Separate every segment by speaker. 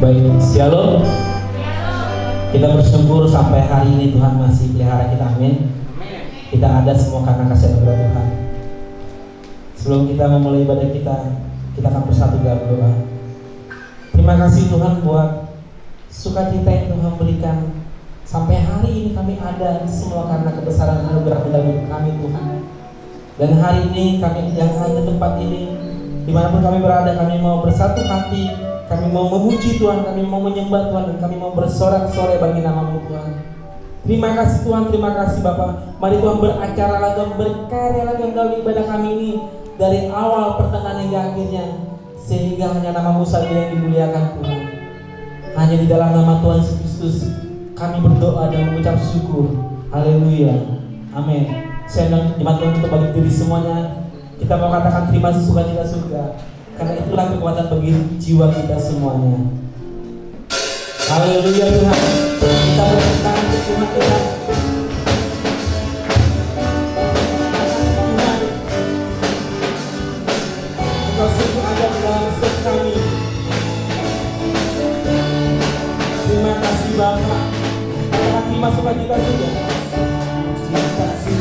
Speaker 1: Baik, shalom. Kita bersyukur sampai hari ini Tuhan masih pelihara kita, amin. Kita ada semua karena kasih anugerah Tuhan. Sebelum kita memulai ibadah kita akan bersatu dalam doa. Terima kasih Tuhan buat sukacita yang Tuhan berikan. Sampai hari ini kami ada semua karena kebesaran anugerah dalam hidup kami Tuhan. Dan hari ini kami yang ada tempat ini, dimanapun kami berada, kami mau bersatu hati, kami mau memuji Tuhan, kami mau menyembah Tuhan, dan kami mau bersorak-sorai bagi nama-Mu Tuhan. Terima kasih Tuhan, terima kasih Bapa. Mari Tuhan beracara lagi, berkarya lagi dalam ibadah kami ini, dari awal pertengahan hingga akhirnya, sehingga hanya nama-Mu saja yang dimuliakan Tuhan. Hanya di dalam nama Tuhan Yesus Kristus kami berdoa dan mengucap syukur. Haleluya, amin. Saya undang jemaat Tuhan untuk bagi diri semuanya. Kita mau katakan terima kasih sukacita surga, karena itulah kekuatan bagi jiwa kita semuanya. Haleluya Tuhan. Kita berikan tangan untuk Tuhan kita. Tuhan, Engkau sungguh ada di dalam hidup kami. Terima kasih Bapa. Katakan terima sukacita surga. Terima kasih.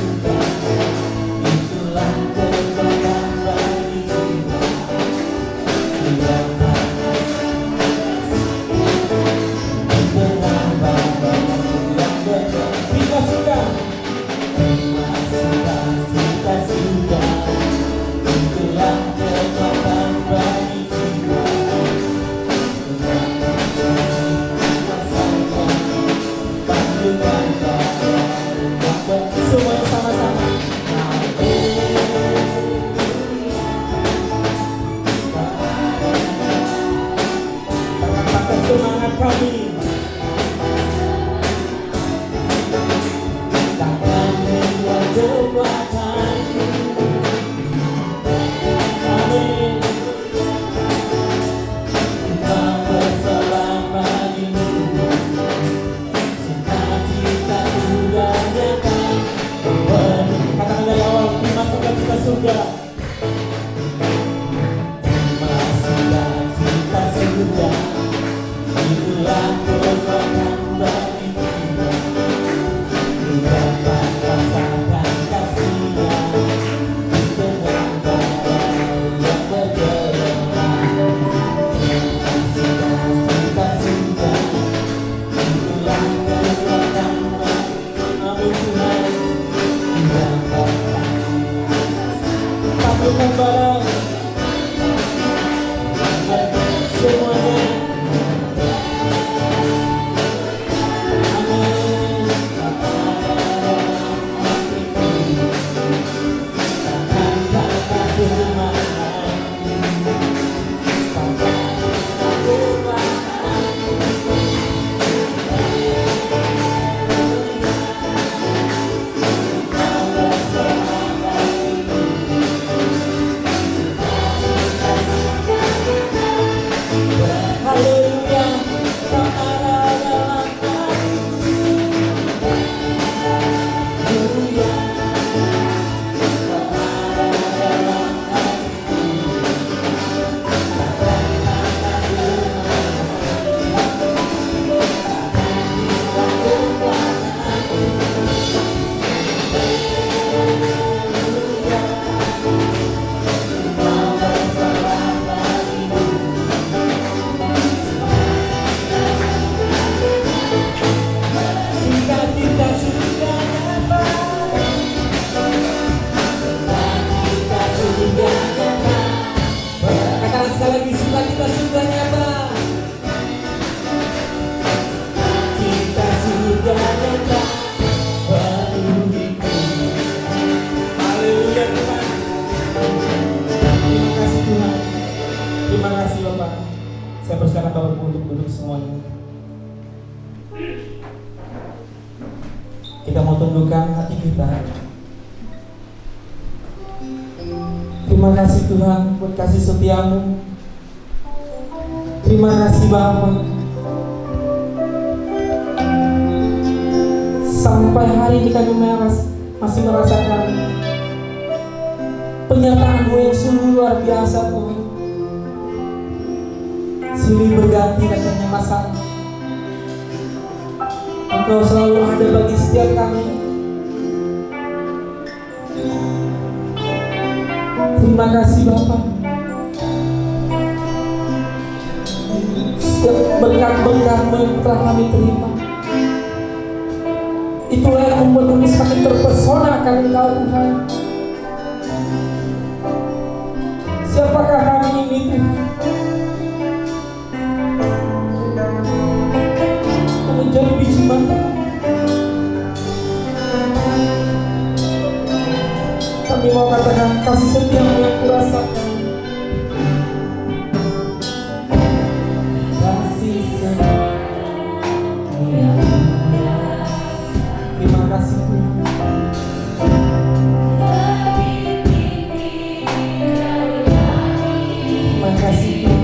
Speaker 1: Kita mau tundukkan hati kita. Terima kasih Tuhan buat kasih setiamu. Terima kasih Bapa. Sampai hari ini kami masih merasakan penyataan-Mu yang sungguh luar biasa Tuhan. silih berganti katanya masalah. Engkau selalu ada bagi setiap kami. Terima kasih Bapa. Setiap berkat-berkat-Mu yang telah kami terima, itulah yang membuat kami semakin terpesona akan Engkau Tuhan. Siapakah kami ini Tuhan? Menjadi biji mata. Kami mau katakan kasih setia-Mu yang kurasakan. Kasih setia-Mu yang kurasakan. Terima kasih Tuhan. Terima kasih Tuhan.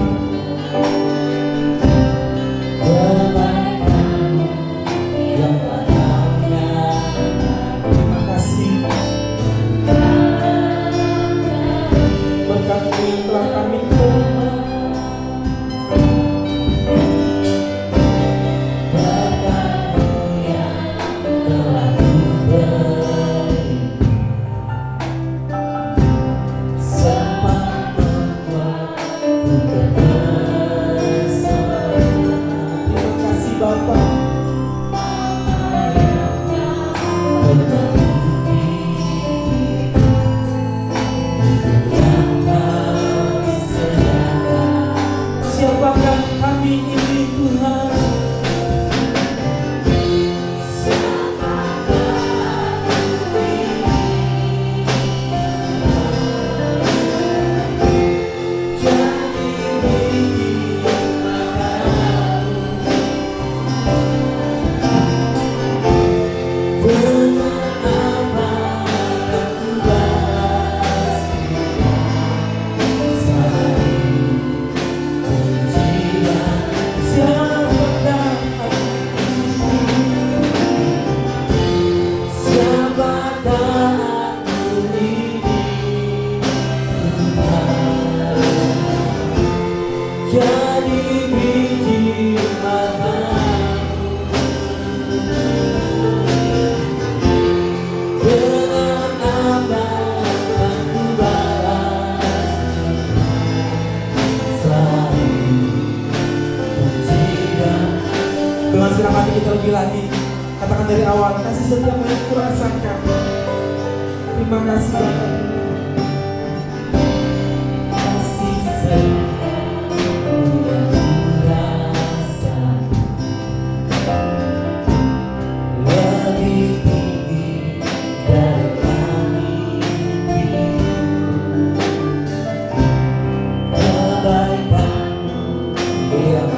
Speaker 1: Dengan senang hati kita lebih lagi katakan dari awal, kasih setiap yang kurasakan. Terima kasih Bapak. Kasih setiap yang kurasakan lebih tinggi dari kebaikan-Mu yang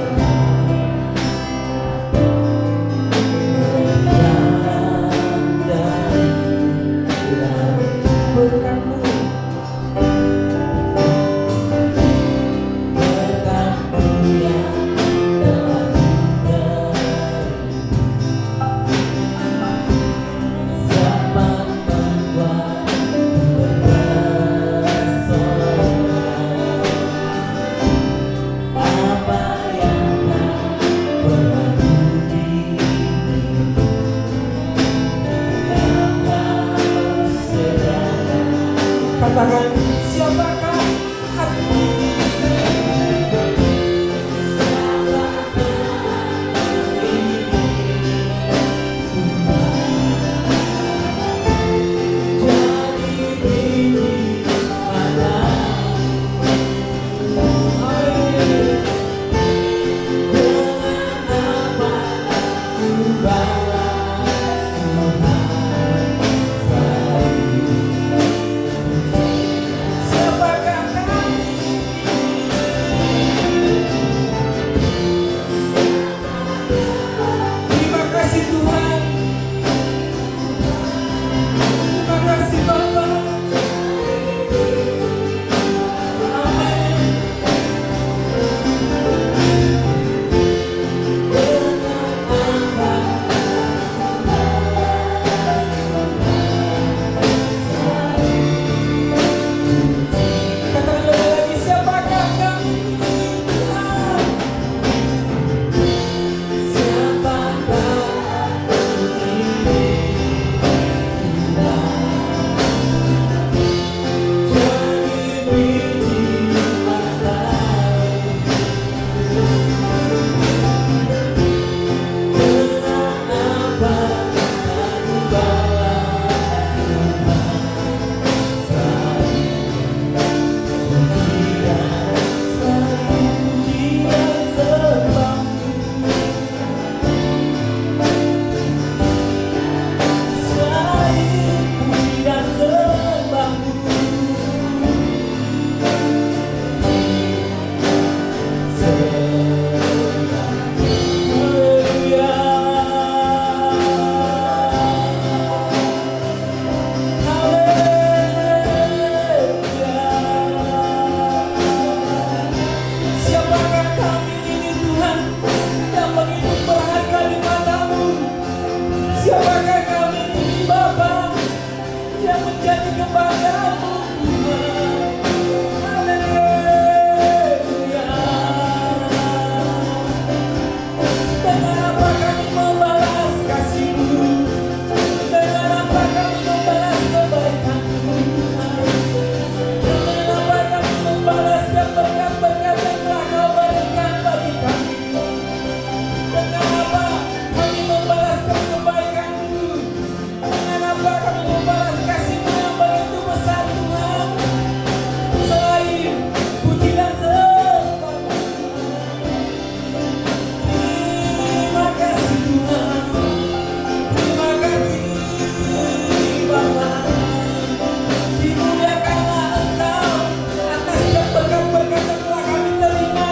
Speaker 1: menjadi kepadamu Tuhan. Haleluya. Dengan apa kami membalas kasih-Mu, dengan apa kami membalas kebaikan-Mu, dengan apa kami membalas berkat-berkat yang telah Kau berikan bagi kami, dengan apa kami membalaskan kebaikan-Mu, dengan apa kami membalas kasih-Mu yang begitu besar Tuhan, selain puji dan sembah. Terima kasih Tuhan, terima kasih Bapa. Dimuliakanlah Engkau atas setiap berkat-berkat yang telah kami terima.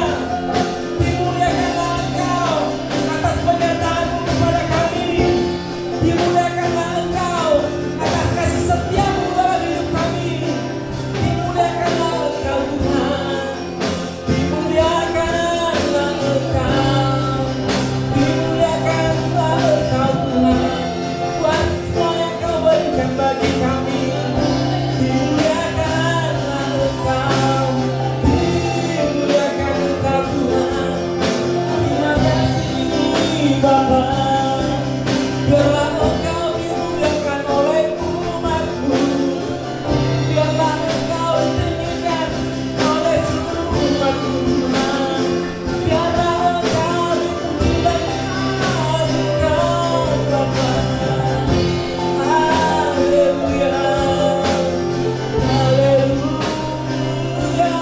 Speaker 1: Dimuliakanlah Engkau atas penyertaan-Mu kepada kami. Dimuliakanlah Engkau atas kasih setia-Mu dalam hidup kami. Dimuliakanlah Engkau Tuhan. Dimuliakanlah Engkau. Dimuliakanlah Engkau Tuhan. Buat semua yang Kau berikan bagi kami. Dimuliakanlah Engkau. Dimuliakan Engkau Tuhan. Terima kasih Bapa. Biarlah Engkau dimuliakan oleh umat-Mu. Biarlah Engkau ditinggikan oleh seluruh umat-Mu Tuhan. Biarlah Engkau dipuji dan diagungkan Bapa. Haleluya. Haleluya.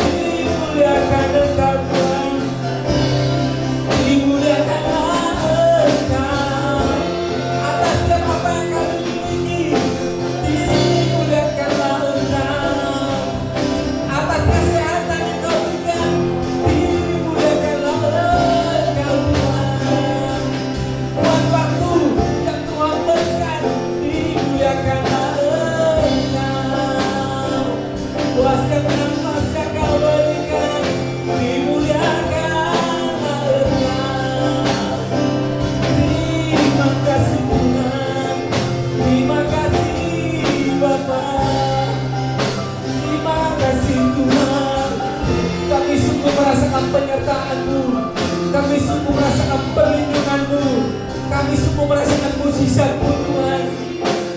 Speaker 1: Dimuliakan Engkau Tuhan. Dimuliakanlah Engkau atas setiap apa yang kami miliki. Dimuliakanlah Engkau atas kesehatan yang Kau berikan. Dimuliakanlah Engkau Tuhan. Buat waktu yang Tuhan berikan. Dimuliakanlah Engkau. Buat setiap nafas yang Kau berikan. Dimuliakanlah Engkau. Terima kasih Tuhan. Terima kasih Bapa. Terima kasih Tuhan. Kami sungguh merasakan penyertaan-Mu. Kami sungguh merasakan perlindungan-Mu. Kami sungguh merasakan mujizat-Mu Tuhan.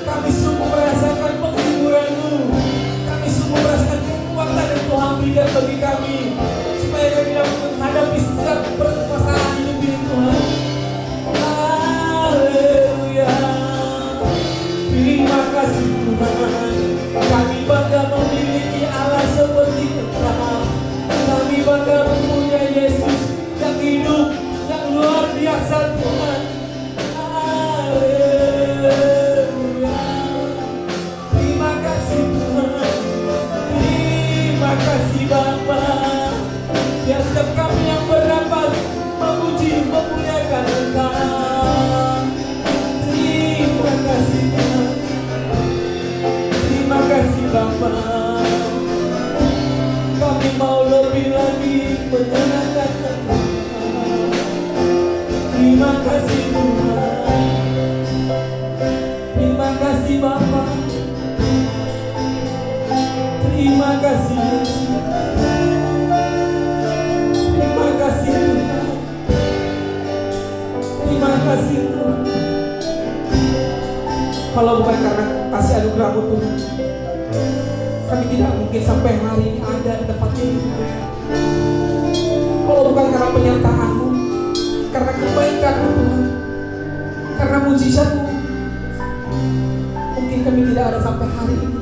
Speaker 1: Kami sungguh merasakan penghiburan-Mu. Kami sungguh merasakan kekuatan yang Tuhan berikan bagi kami, supaya kami dapat menghadapi setiap permasalahan hidup ini Tuhan. Haleluya. Terima kasih Tuhan. Kami bangga memiliki Allah seperti Engkau. Kami bangga mempunyai Yesus yang hidup, yang luar biasa Tuhan. Haleluya. Terima kasih Tuhan. Terima kasih Bapa. Ya setiap kami yang berdapat memuji, memuliakan Engkau. Terima kasih Tuhan. Terima kasih Bapa. Kami mau lebih lagi menyenangkan Engkau. Terima kasih Tuhan. Terima kasih Bapa. Terima kasih Yesus. Terima kasih Tuhan. Terima kasih Tuhan. Kalau bukan karena kasih anugerah-Mu Tuhan, kami tidak mungkin sampai hari ini ada di tempat ini. Kalau bukan karena penyertaan-Mu, karena kebaikan-Mu Tuhan, karena mujizat-Mu, mungkin kami tidak ada sampai hari ini.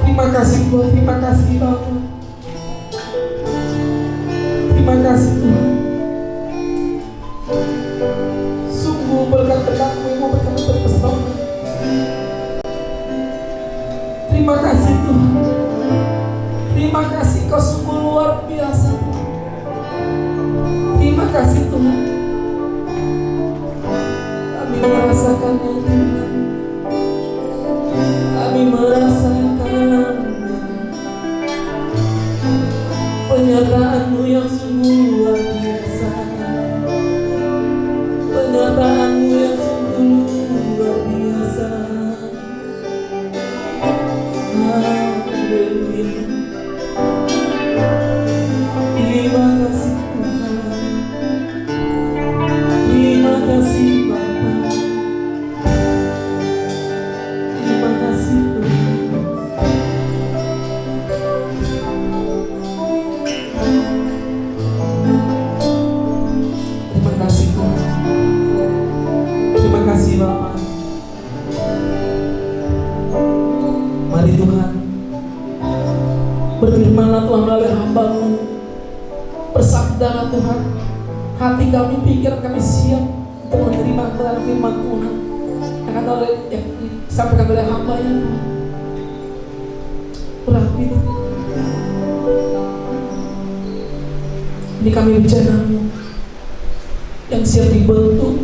Speaker 1: Terima kasih Tuhan, terima kasih Bapa. Terima kasih Tuhan. Sungguh berkat-berkat-Mu yang membuat kami terpesona. Terima kasih Tuhan. Terima kasih Kau sungguh luar biasa Tuhan. Terima kasih Tuhan. Kami merasakannya Tuhan. Kami merasakan penyertaan-Mu yang sungguh luar biasa. Penyertaan-Mu yang sungguh Tuhan melalui hamba-Mu. Bersabdalah Tuhan, hati kami, pikiran kami siap untuk menerima kebenaran firman Tuhan yang akan disampaikan oleh hamba-Nya Tuhan. Berarti ini kami rencana-Mu yang siap dibentuk.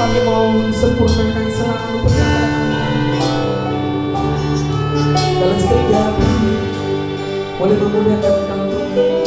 Speaker 1: Kami mau sempurnakan selalu perkataan dalam setiap jalan kami, boleh memuliakan Engkau Tuhan.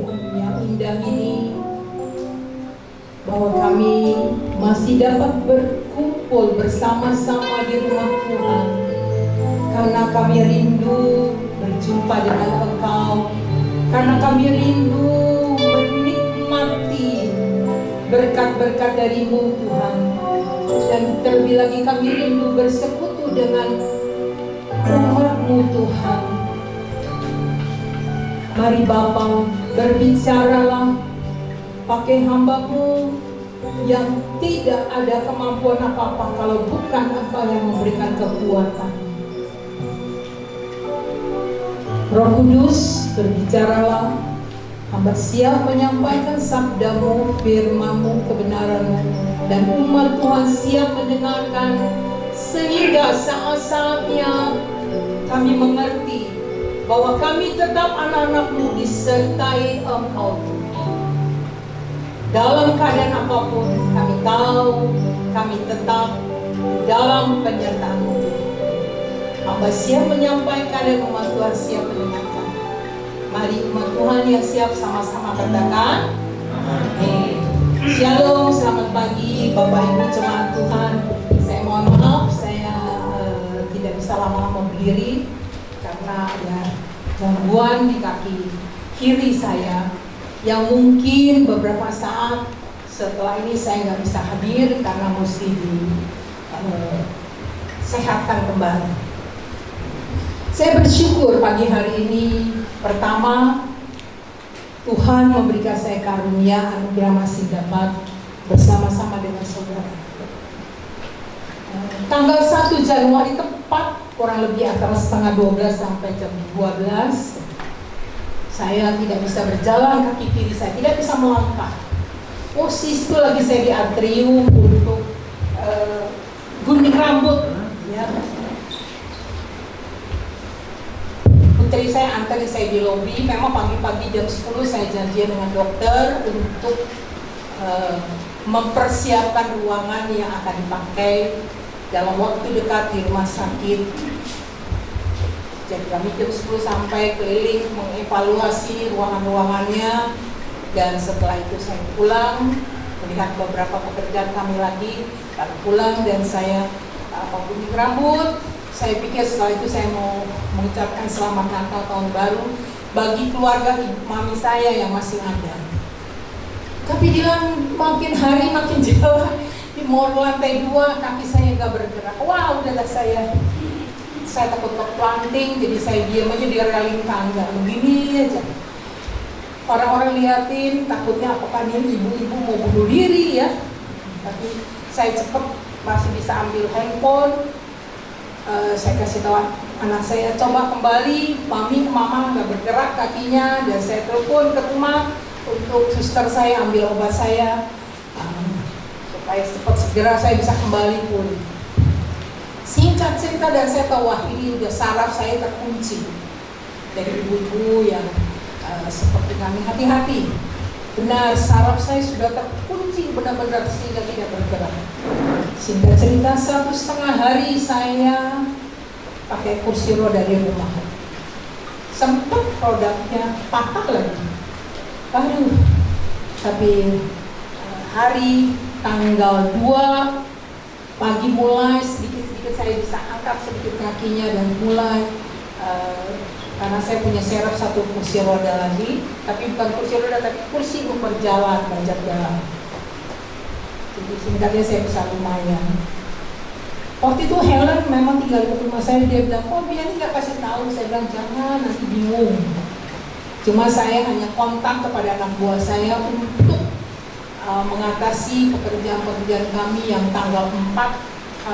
Speaker 2: momen yang indah ini, bahwa kami masih dapat berkumpul bersama-sama di rumah Tuhan, karena kami rindu berjumpa dengan Engkau, karena kami rindu menikmati berkat-berkat dari-Mu Tuhan, dan terlebih lagi kami rindu bersekutu dengan umat-Mu Tuhan. Mari Bapa, berbicaralah, pakai hamba-Mu yang tidak ada kemampuan apa-apa kalau bukan Engkau yang memberikan kekuatan. Roh Kudus, berbicaralah, hamba siap menyampaikan sabda-Mu, firman-Mu, kebenaran-Mu, dan umat Tuhan siap mendengarkan, sehingga saat-saatnya kami mengerti bahwa kami tetap anak-anak-Mu disertai Engkau. Dalam keadaan apapun, kami tahu kami tetap dalam penyertaan-Mu. Hamba siap menyampaikan dan umat Tuhan siap mendengarkan. Mari umat Tuhan yang siap sama-sama katakan amin. Shalom, selamat pagi Bapak Ibu jemaat Tuhan. Saya mohon maaf, saya tidak bisa lama-lama berdiri karena ada gangguan di kaki kiri saya yang mungkin beberapa saat setelah ini saya nggak bisa hadir karena mesti disehatkan kembali. Saya bersyukur pagi hari ini, pertama Tuhan memberikan saya karunia anugerah masih dapat bersama-sama dengan saudara. Tanggal 1 Januari tepat kurang lebih antara setengah 12 sampai jam 12 saya tidak bisa berjalan, kaki kiri saya tidak bisa melangkah. Posisi itu lagi saya di atrium untuk gunting rambut ya. Putri saya antri saya di lobi. Memang pagi-pagi jam 10 saya janjian dengan dokter untuk mempersiapkan ruangan yang akan dipakai dalam waktu dekat di rumah sakit. Jadi kami jam 10 sampai keliling mengevaluasi ruangan-ruangannya, dan setelah itu saya pulang melihat beberapa pekerjaan kami lagi, lalu pulang dan saya gunting rambut. Saya pikir setelah itu saya mau mengucapkan selamat Natal tahun baru bagi keluarga ibu mami saya yang masih ada. Tapi makin hari makin jauh, di mall lantai 2 kaki saya nggak bergerak. Wah, udahlah saya takut keplanting, jadi saya diam aja di railing tangga begini aja. Orang-orang liatin, takutnya apakah ini ibu-ibu mau bunuh diri ya. Tapi saya cepat masih bisa ambil handphone. Saya kasih tahu anak saya, coba kembali, mama nggak bergerak kakinya, dan saya telepon ke rumah untuk suster saya ambil obat saya supaya cepat segera saya bisa kembali pulih. Singkat cerita, dan saya tahu wah ini udah saraf saya terkunci. Dari ibu-ibu yang seperti kami, hati-hati. Benar, saraf saya sudah terkunci benar-benar sehingga tidak bergerak. Singkat cerita, 1,5 hari saya pakai kursi roda di rumah. Sempat rodanya patah lagi. Aduh, tapi hari tanggal 2 pagi mulai sedikit-sedikit saya bisa angkat sedikit kakinya dan mulai karena saya punya serep satu kursi roda lagi, tapi bukan kursi roda tapi kursi untuk berjalan, belajar jalan. Jadi singkatnya saya bisa lumayan. Waktu itu Helen memang tinggal di rumah saya, dia bilang, oh Biani nggak kasih tahu. Saya bilang jangan, nanti bingung. Cuma saya hanya kontak kepada anak buah saya untuk mengatasi pekerjaan-pekerjaan kami yang tanggal 4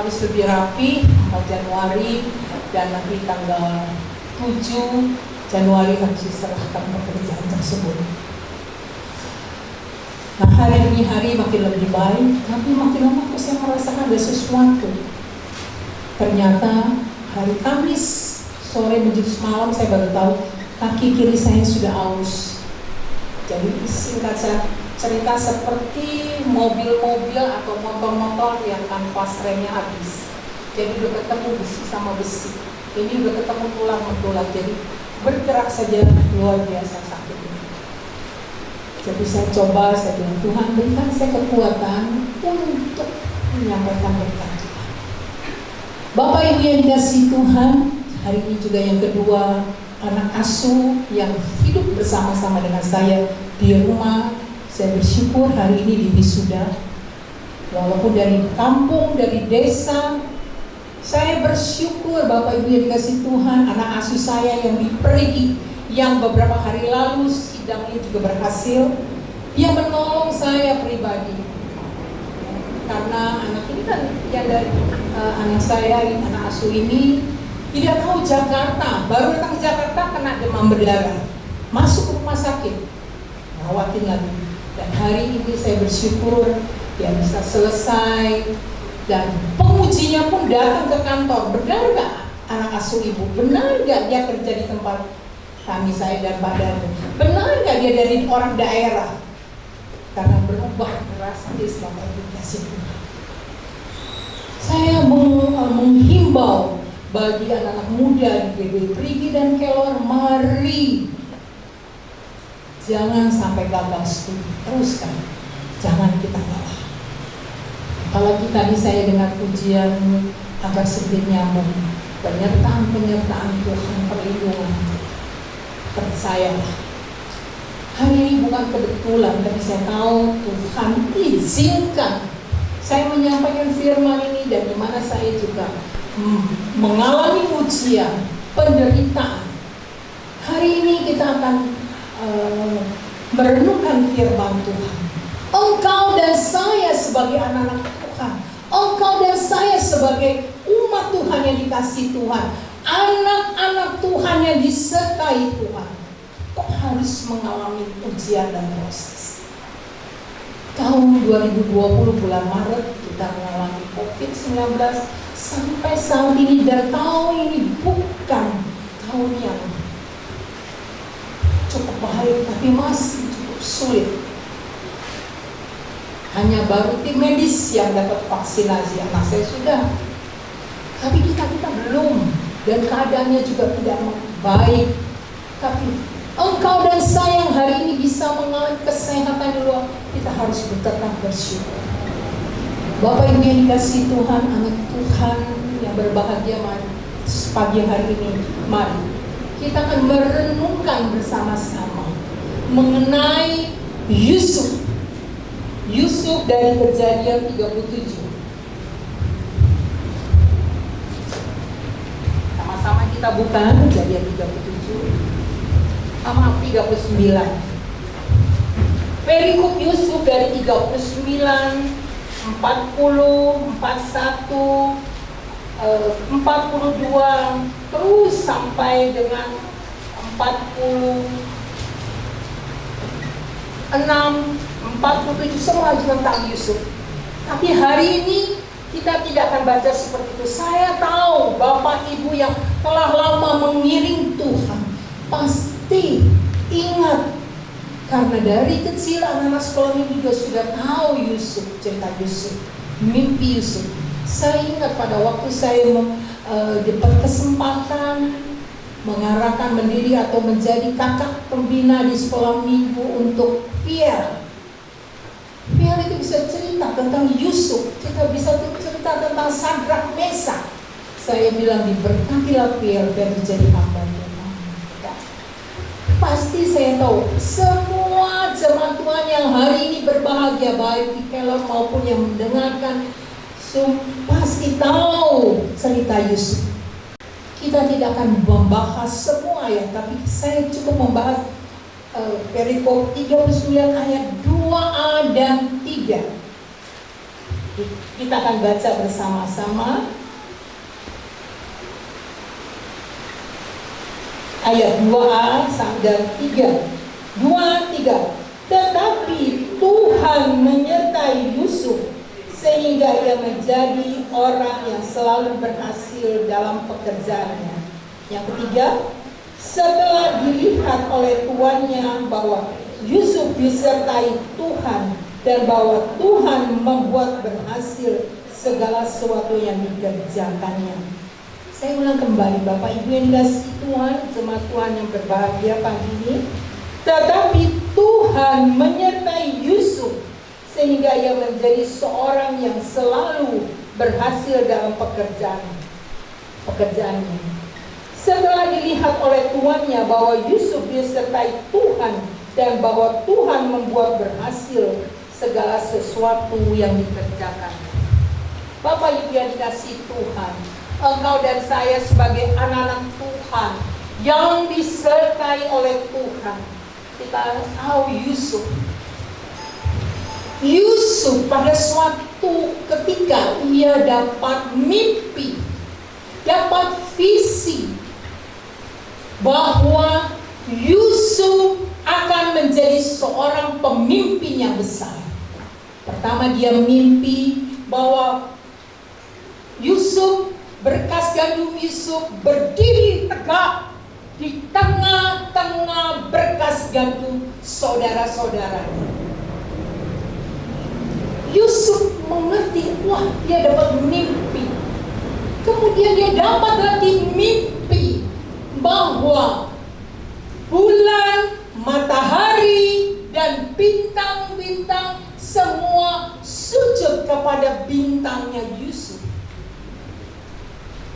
Speaker 2: harus lebih rapi, 4 Januari, dan nanti tanggal 7 Januari harus diserahkan pekerjaan tersebut. Nah, hari demi hari makin lebih baik, tapi makin lama kok saya merasakan ada sesuatu. Ternyata hari Kamis sore menuju malam saya baru tahu kaki kiri saya sudah aus. Jadi singkat cerita seperti mobil-mobil atau motor-motor yang kanvas remnya habis. Jadi udah ketemu besi sama besi. Ini udah ketemu tulang-tulang. Jadi bergerak saja luar biasa sakitnya. Jadi saya bilang, Tuhan berikan saya kekuatan untuk menyampaikan berkat Tuhan. Bapak Ibu yang dikasihi Tuhan, hari ini juga yang kedua, anak asuh yang hidup bersama-sama dengan saya di rumah. Saya bersyukur hari ini di wisuda. Walaupun dari kampung, dari desa, saya bersyukur Bapak Ibu yang dikasihi Tuhan, anak asuh saya yang dipergi, yang beberapa hari lalu sidangnya juga berhasil, yang menolong saya pribadi. Karena anak ini kan yang dari anak saya, anak asuh ini tidak tahu Jakarta, baru datang ke Jakarta kena demam berdarah, masuk ke rumah sakit, ngawatin lagi. Dan hari ini saya bersyukur dia bisa selesai, dan pengujinya pun datang ke kantor. Benar nggak anak asuh ibu? Benar nggak dia kerja di tempat kami, saya dan Pak Danu? Benar nggak dia dari orang daerah? Karena berubah drastis Bapak Ibu kasih Tuhan. Saya menghimbau bagi anak-anak muda di GBI Prigi dan Kelor, mari jangan sampai gagal studi, teruskan, jangan kita kalah. Apalagi tadi saya dengar pujian agak sedikit nyambung, penyertaan Tuhan, perlindungan. Percayalah, hari ini bukan kebetulan, tapi saya tahu Tuhan izinkan saya menyampaikan firman ini, dan di mana saya juga mengalami ujian, penderitaan. Hari ini kita akan merenungkan firman Tuhan. Engkau dan saya sebagai anak-anak Tuhan, engkau dan saya sebagai umat Tuhan yang dikasihi Tuhan, anak-anak Tuhan yang disertai Tuhan, kok harus mengalami ujian dan proses. Tahun 2020 bulan Maret kita mengalami COVID-19 sampai saat ini, dan tahun ini bukan tahun yang cukup baik, tapi masih cukup sulit. Hanya baru tim medis yang dapat vaksinasi, anak saya sudah, tapi kita belum, dan keadaannya juga tidak baik. Tapi engkau dan saya yang hari ini bisa mengalami kesehatan di luar, kita harus tetap bersyukur. Bapak Ibu yang dikasihi Tuhan, anak Tuhan yang berbahagia, mari pagi hari ini, mari kita akan merenungkan bersama-sama mengenai Yusuf dari Kejadian 37. Sama-sama kita buka Kejadian 37 sama 39. Perikop Yusuf dari 39, 40, 41, 42, terus sampai dengan 46, 47, semua tentang Yusuf. Tapi hari ini kita tidak akan baca seperti itu. Saya tahu Bapak Ibu yang telah lama mengiring Tuhan pasti ingat, karena dari kecil anak-anak sekolah ini juga sudah tahu Yusuf, cerita Yusuf, mimpi Yusuf. Saya ingat pada waktu saya dapat kesempatan mengarahkan, mendiri atau menjadi kakak pembina di sekolah minggu untuk Fiel. Fiel itu bisa cerita tentang Yusuf, kita bisa cerita tentang Sadrak Mesak. Saya bilang diberkatilah Fiel dan menjadi hamba Tuhan. Pasti saya tahu semua jemaat Tuhan yang hari ini berbahagia, baik di Kelor maupun yang mendengarkan, pasti tahu cerita Yusuf. Kita tidak akan membahas semua ya, tapi saya cukup membahas perikop 39 ayat 2a dan 3. Kita akan baca bersama-sama ayat 2a dan 3. 2-3. Tetapi Tuhan menyertai Yusuf sehingga ia menjadi orang yang selalu berhasil dalam pekerjaannya. Yang ketiga, setelah dilihat oleh tuannya bahwa Yusuf disertai Tuhan dan bahwa Tuhan membuat berhasil segala sesuatu yang dikerjakannya. Saya ulang kembali, Bapak Ibu yang dikasihi Tuhan, jemaat Tuhan yang berbahagia pagi ini. Tetapi Tuhan Tuhan menyertai Yusuf sehingga ia menjadi seorang yang selalu berhasil dalam pekerjaannya. Setelah dilihat oleh tuannya bahwa Yusuf disertai Tuhan dan bahwa Tuhan membuat berhasil segala sesuatu yang dikerjakan. Bapak Ibu yang dikasihi Tuhan, engkau dan saya sebagai anak-anak Tuhan yang disertai oleh Tuhan, kita tahu Yusuf pada suatu ketika ia dapat mimpi, dapat visi bahwa Yusuf akan menjadi seorang pemimpin yang besar. Pertama dia mimpi bahwa Yusuf, berkas gandum Yusuf berdiri tegak di tengah-tengah berkas gandum saudara-saudaranya. Yusuf mengerti, wah dia dapat mimpi. Kemudian dia dapat lagi mimpi bahwa bulan, matahari, dan bintang-bintang semua sujud kepada bintangnya Yusuf.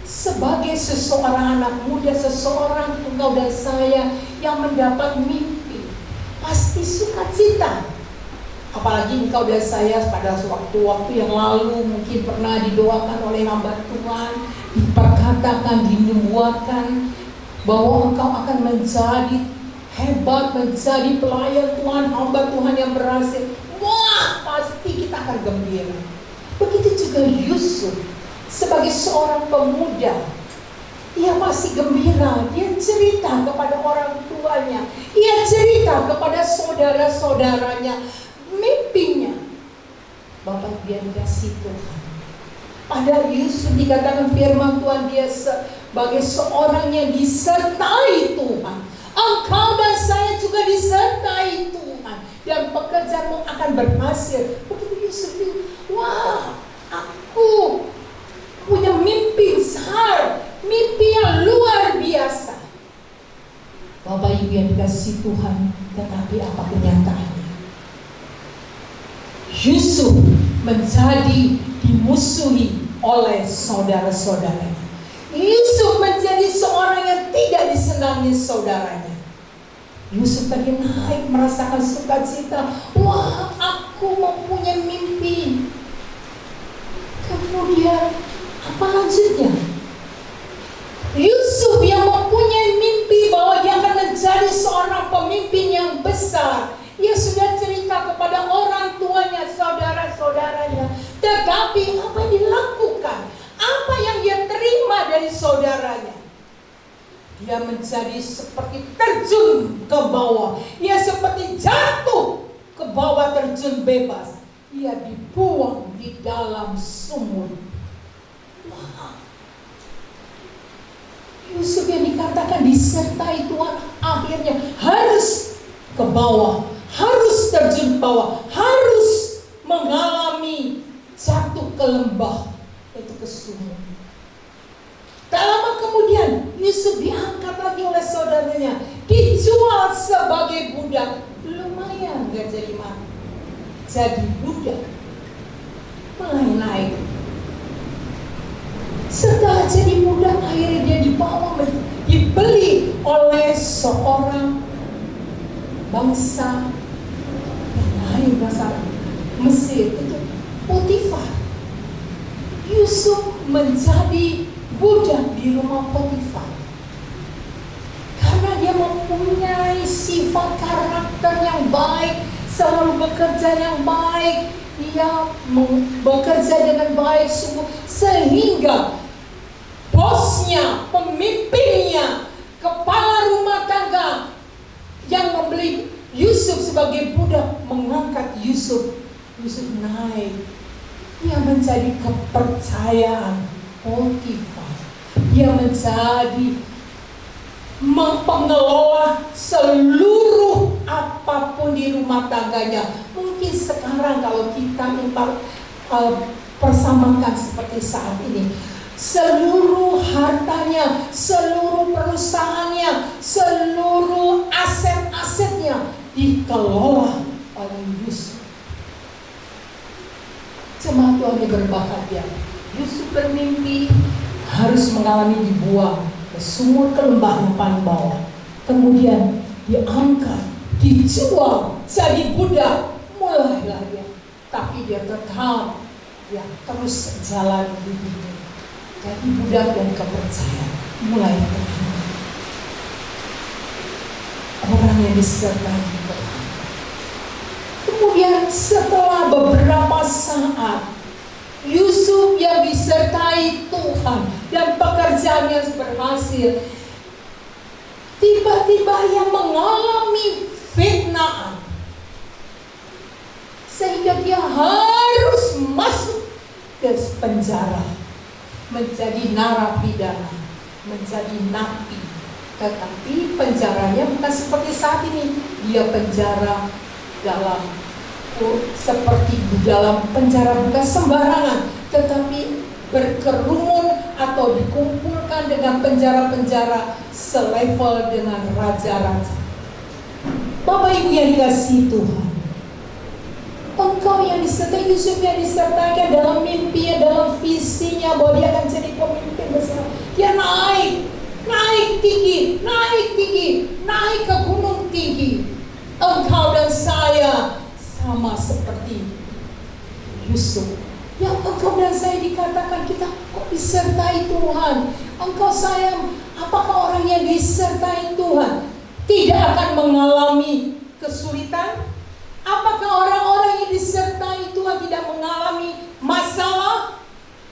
Speaker 2: Sebagai seseorang anak muda, seseorang engkau dan saya yang mendapat mimpi, pasti sukacita. Apalagi engkau dan saya pada waktu-waktu yang lalu mungkin pernah didoakan oleh hamba Tuhan, diperkatakan, dinubuatkan bahwa engkau akan menjadi hebat, menjadi pelayan Tuhan, hamba Tuhan yang berhasil. Wah, pasti kita akan gembira. Begitu juga Yusuf sebagai seorang pemuda, ia masih gembira. Dia cerita kepada orang tuanya, ia cerita kepada saudara-saudaranya mimpinya. Bapak biar kasih Tuhan. Padahal Yusuf dikatakan firman Tuhan dia sebagai seorang yang disertai Tuhan. Engkau dan saya juga disertai Tuhan, dan pekerjaanmu akan berhasil. Begitu Yusuf bilang, wah, aku punya mimpi besar, mimpi yang luar biasa. Bapak Ibu yang dikasihi Tuhan, tetapi apa kenyataannya? Yusuf menjadi dimusuhi oleh saudara-saudaranya. Yusuf menjadi seorang yang tidak disenangi saudaranya. Yusuf tadi naik merasakan sukacita. Wah, aku mempunyai mimpi. Kemudian apa lanjutnya? Yusuf yang mempunyai mimpi bahwa dia akan menjadi seorang pemimpin yang besar. Ia sudah cerita kepada orang tuanya, saudara-saudaranya. Tetapi apa yang dilakukan? Apa yang dia terima dari saudaranya? Dia menjadi seperti terjun ke bawah. Ia seperti jatuh ke bawah, terjun bebas. Ia dibuang di dalam sumur. Wah. Yusuf yang dikatakan disertai Tuhan akhirnya harus ke bawah, harus terjun bawah, harus mengalami jatuh ke lembah, itu ke sumur. Tak lama kemudian Yusuf diangkat lagi oleh saudaranya, dijual sebagai budak. Lumayan gak jadi mati, jadi budak, mulai naik. Setelah jadi budak, akhirnya dia dibawa, dibeli oleh seorang bangsa yang lain, bangsa Mesir, itu Potifar. Yusuf menjadi budak di rumah Potifar karena dia mempunyai sifat karakter yang baik, selalu bekerja yang baik. Dia bekerja dengan baik sungguh, sehingga bosnya, pemimpinnya, kepala rumah tangga yang membeli Yusuf sebagai budak mengangkat Yusuf. Yusuf naik. Dia menjadi kepercayaan Potifar. Dia menjadi pengelola seluruh apapun di rumah tangganya. Mungkin sekarang kalau kita persamakan seperti saat ini, seluruh hartanya, seluruh perusahaannya, seluruh aset-asetnya dikelola oleh Yusuf. Jemaat Tuhan yang berbahagia, Yusuf bermimpi harus mengalami dibuang ke sumur, ke lembah yang paling bawah, kemudian diangkat, dijual jadi budak. Mulailah dia, tapi dia tetap terus jalan hidupnya jadi budak dan kepercayaan mulai terjun. Orang yang disertai Tuhan. Kemudian setelah beberapa saat Yusuf yang disertai Tuhan dan pekerjaannya berhasil, tiba-tiba ia mengalami fitnah sehingga dia harus masuk ke penjara, menjadi narapidana, menjadi napi. Tetapi penjaranya bukan seperti saat ini, dia penjara seperti di dalam penjara bukan sembarangan, tetapi berkerumun atau dikumpulkan dengan penjara-penjara selevel dengan raja-raja. Bapak Ibu yang dikasihi Tuhan, engkau yang disertai Yusuf, yang disertakan dalam mimpinya, dalam visinya bahwa dia akan jadi pemimpin besar. Dia naik tinggi, naik ke gunung tinggi. Engkau dan saya sama seperti Yusuf. Yang engkau dan saya dikatakan kita kok disertai Tuhan. Engkau saya, apakah orang yang disertai Tuhan tidak akan mengalami kesulitan? Apakah orang-orang yang disertai Tuhan tidak mengalami masalah?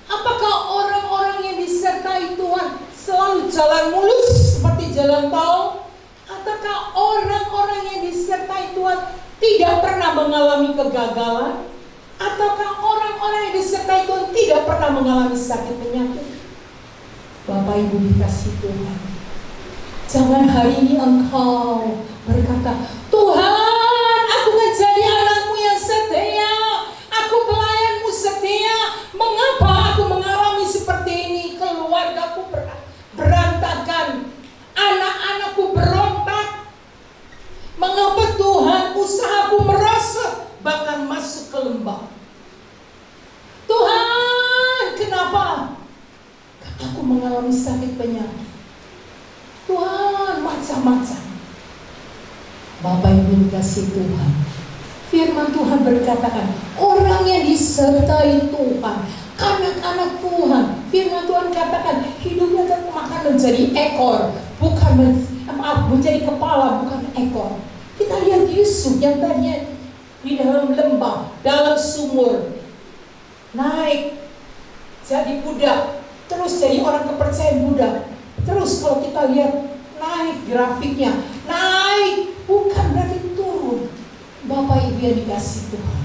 Speaker 2: Apakah orang-orang yang disertai Tuhan selalu jalan mulus seperti jalan tol? Ataukah orang-orang yang disertai Tuhan tidak pernah mengalami kegagalan? Ataukah orang-orang yang disertai Tuhan tidak pernah mengalami sakit penyakit? Bapak Ibu dikasihi Tuhan, jangan hari ini engkau berkata, Tuhan, aku menjadi anakmu yang setia, aku pelayanmu setia, mengapa aku mengalami seperti ini? Keluargaku berantakan, anak-anakku berontak. Mengapa Tuhan usahaku merosot, bahkan masuk ke lembah? Tuhan, kenapa aku mengalami sakit penyakit? Tuhan, macam-macam. Bapak Ibu dikasihi Tuhan, firman Tuhan berkatakan, orang yang disertai Tuhan, anak-anak Tuhan, firman Tuhan katakan hidupnya akan menjadi ekor, bukan menjadi kepala, bukan ekor. Kita lihat Yusuf yang tadinya di dalam lembah, dalam sumur, naik jadi budak, terus jadi orang kepercayaan budak. Terus kalau kita lihat naik grafiknya, naik bukan berarti turun. Bapak Ibu yang dikasihi Tuhan,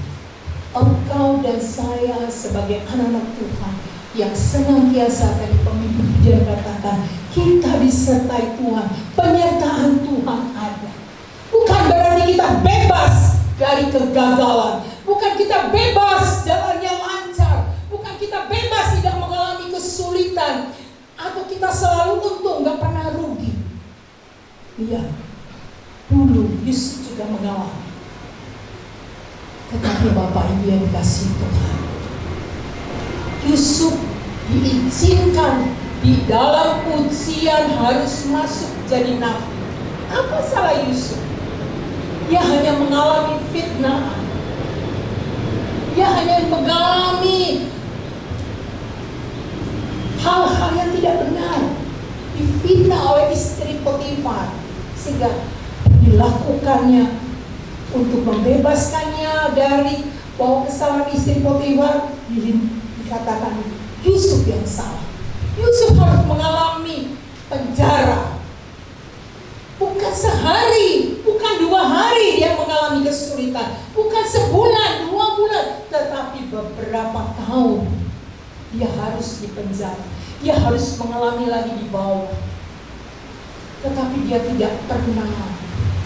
Speaker 2: engkau dan saya sebagai anak-anak Tuhan yang senantiasa tadi pemimpin dia katakan, kita disertai Tuhan, penyertaan Tuhan ada. Bukan berarti kita bebas dari kegagalan, bukan kita bebas jalannya lancar, bukan kita bebas tidak mengalami kesulitan, atau kita selalu untung, gak pernah rugi. Iya, dulu Yusuf juga mengalami. Tetapi Bapak Ibu yang dikasihi Tuhan, Yusuf diizinkan di dalam ujian harus masuk jadi nabi. Apa salah Yusuf? Dia hanya mengalami fitnah. Dia hanya mengalami hal-hal yang tidak benar, difitnah oleh istri Potifar, sehingga dilakukannya untuk membebaskannya dari bahwa kesalahan istri Potifar. Dikatakan Yusuf yang salah. Yusuf harus mengalami penjara. Bukan sehari, bukan 2 hari dia mengalami kesulitan, bukan sebulan, 2 bulan, tetapi beberapa tahun. Dia harus dipenjara, dia harus mengalami lagi di bawah. Tetapi dia tidak pernah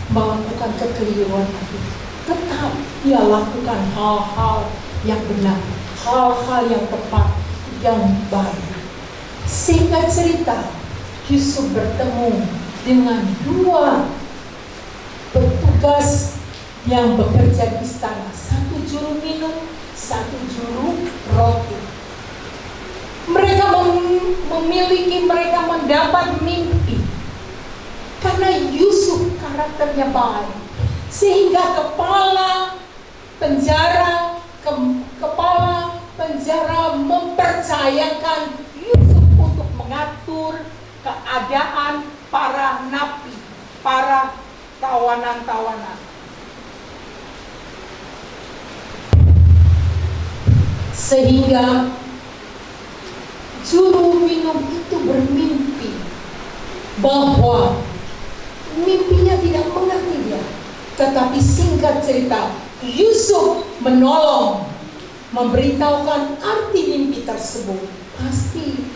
Speaker 2: melakukan kekeliruan lagi. Tetap dia lakukan hal-hal yang benar, hal-hal yang tepat, yang baik. Singkat cerita, Yusuf bertemu dengan 2 petugas yang bekerja di istana. Satu juru minum, satu juru roti. Mereka mereka mendapat mimpi. Karena Yusuf karakternya baik. Sehingga kepala penjara mempercayakan Yusuf untuk mengatur keadaan para napi, para tawanan-tawanan. Sehingga juru minum itu bermimpi bahwa mimpinya tidak mengerti dia. Tetapi singkat cerita, Yusuf menolong, memberitahukan arti mimpi tersebut. Pasti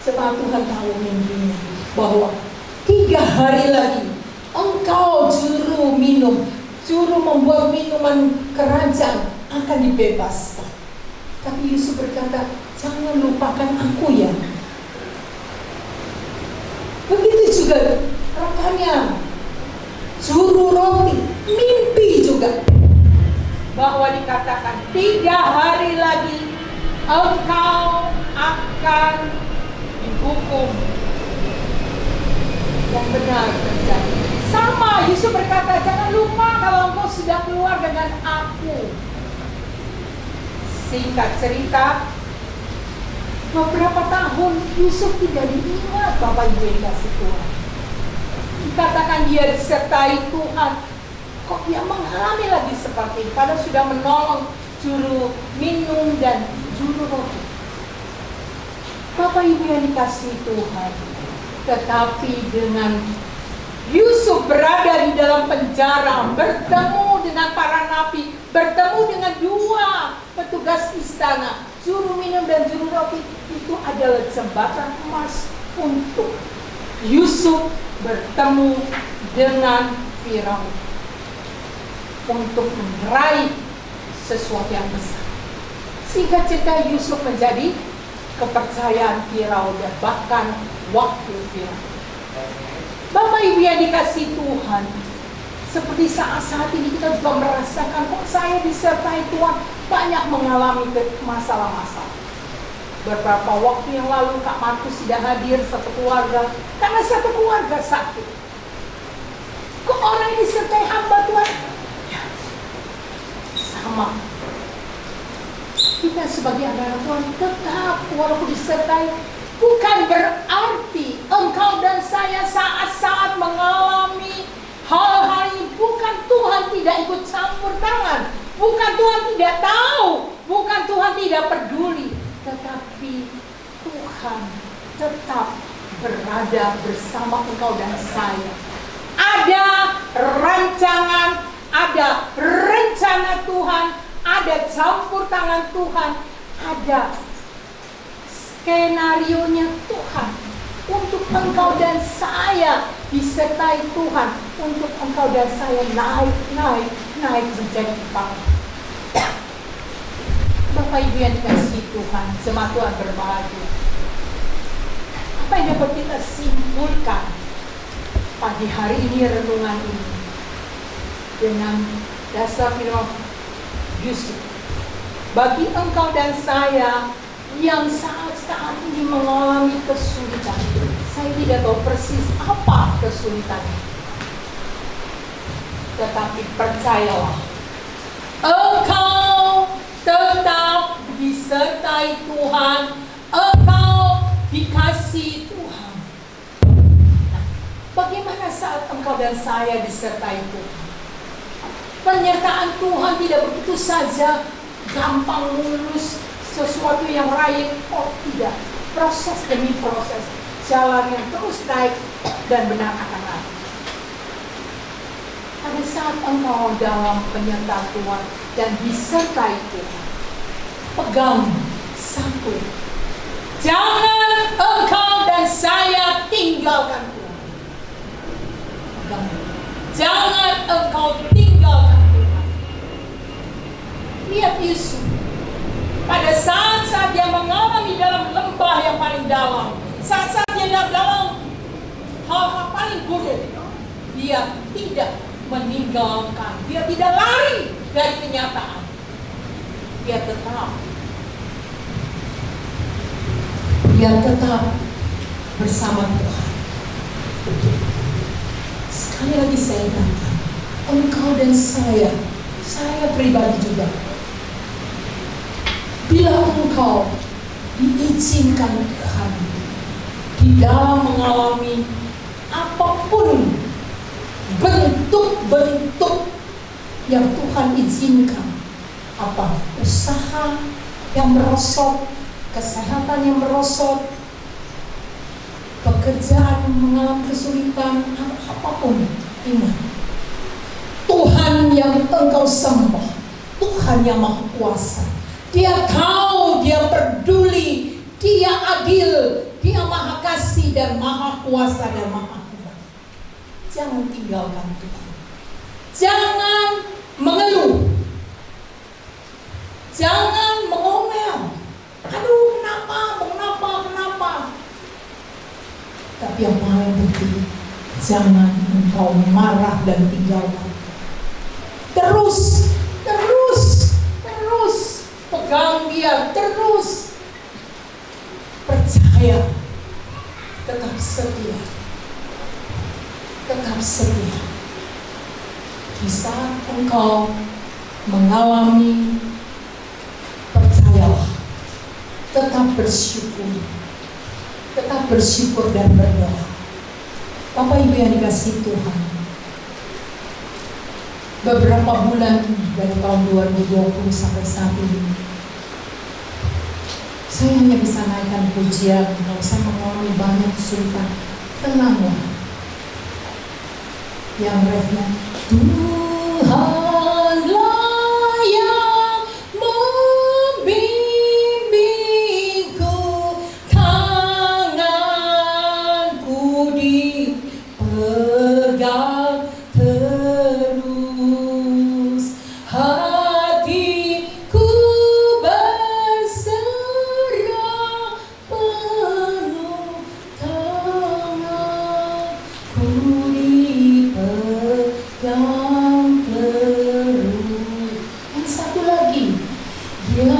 Speaker 2: setelah Tuhan tahu mimpinya, bahwa 3 hari lagi engkau juru minum, juru membuat minuman kerajaan akan dibebaskan. Tapi Yusuf berkata, jangan lupakan aku ya. Begitu juga rekannya, juru roti, mimpi juga. Bahwa dikatakan 3 hari lagi engkau akan dihukum. Dan benar terjadi. Sama, Yusuf berkata, jangan lupa kalau engkau sudah keluar dengan aku. Singkat cerita, beberapa tahun Yusuf tidak diingat Bapak Ibu yang kasih Tuhan. Dikatakan dia disertai Tuhan. Kok dia mengalami lagi seperti ini? Padahal sudah menolong juru minum dan juru roti. Bapak Ibu yang dikasih Tuhan. Tetapi dengan Yusuf berada di dalam penjara, bertemu dengan para napi, bertemu dengan 2 petugas istana, juru minum dan juru roti, itu adalah jembatan emas untuk Yusuf bertemu dengan Firaun, untuk meraih sesuatu yang besar. Singkat cerita, Yusuf menjadi kepercayaan Firaun dan bahkan wakil Firaun. Bapak Ibu yang dikasih Tuhan, seperti saat-saat ini kita juga merasakan, kok saya disertai Tuhan banyak mengalami masalah-masalah. Beberapa waktu yang lalu Kak Markus tidak hadir, satu keluarga, karena satu keluarga sakit. Kok orang ini disertai hamba Tuhan? Ya, sama. Kita sebagai anak Tuhan tetap walaupun disertai, bukan berarti engkau dan saya saat-saat mengalami hal-hal ini, bukan Tuhan tidak ikut campur tangan, bukan Tuhan tidak tahu, bukan Tuhan tidak peduli, tetapi Tuhan tetap berada bersama engkau dan saya. Ada rancangan, ada rencana Tuhan, ada campur tangan Tuhan, ada skenario-nya Tuhan untuk engkau dan saya, disertai Tuhan untuk engkau dan saya naik menjadi pangkat. Bapak Ibu yang dikasihi Tuhan, jemaat Tuhan berbahagia. Apa yang dapat kita simpulkan pagi hari ini, renungan ini, dengan dasar firman Yusuf? Bagi engkau dan saya yang saat ini mengalami kesulitan, saya tidak tahu persis apa kesulitannya, tetapi percayalah, engkau tetap disertai Tuhan, engkau dikasihi Tuhan. Nah, bagaimana saat engkau dan saya disertai Tuhan? Penyertaan Tuhan tidak begitu saja gampang mulus, sesuatu yang raih. Oh tidak, proses demi proses, jalan yang terus naik dan benar akan naik. Pada saat engkau dalam penyertaan Tuhan dan disertai Tuhan, pegang satu, jangan engkau dan saya tinggalkan Tuhan. Pegang, jangan engkau tinggalkan Tuhan. Lihat Yusuf, pada saat-saat dia mengalami dalam lembah yang paling dalam, saat-saat dia dalam hal-hal paling buruk, dia tidak meninggalkan, dia tidak lari dari kenyataan. Dia tetap bersama Tuhan. Sekali lagi saya katakan, engkau dan saya pribadi juga, bila engkau diizinkan Tuhan di dalam mengalami apapun bentuk-bentuk yang Tuhan izinkan, apa usaha yang merosot, kesehatan yang merosot, pekerjaan mengalami kesulitan, apapun, ingat, Tuhan yang engkau sembah, Tuhan yang Maha Kuasa. Dia tahu, Dia peduli, Dia adil, Dia Maha Kasih dan Maha Kuasa dan Maha Kuat. Jangan tinggalkan Tuhan. Jangan mengeluh. Jangan mengomel. Aduh, kenapa? Tapi yang paling penting, jangan engkau marah dan tinggalkan. Terus pegang Dia, terus percaya, tetap setia. Di saat engkau mengalami, percayalah, tetap bersyukur dan berdoa. Bapak Ibu yang dikasihi Tuhan, beberapa bulan dari tahun 2020 sampai saat ini, saya hanya bisa naikkan pujian. Kalau saya mengalami banyak kesulitan, tenanglah. Yang refnya, Tuhanlah yang membimbingku, tanganku dipegang terus, hatiku berserah penuh, tanganku dipegang terus. Yang satu lagi, ya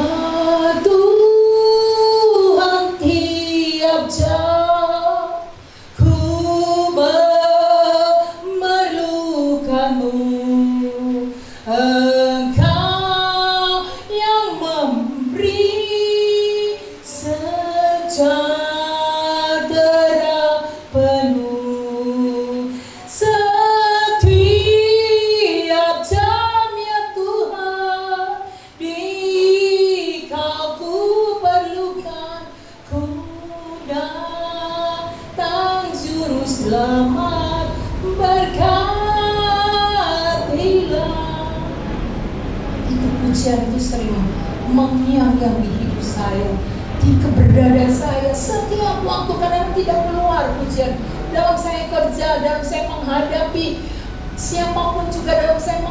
Speaker 2: Tuhan, tiap jam ku memerlukanmu, Engkau yang memberi sejahtera penuh. Setiap jam ya Tuhan, di Kau ku perlukan, ku datang juru selamat, berkatilah. Itu pujian itu sering mengiang-iang di hidup saya, di keberadaan saya. Setiap waktu kadang tidak keluar pujian, dalam saya kerja, dalam saya menghadapi siapapun juga, dalam saya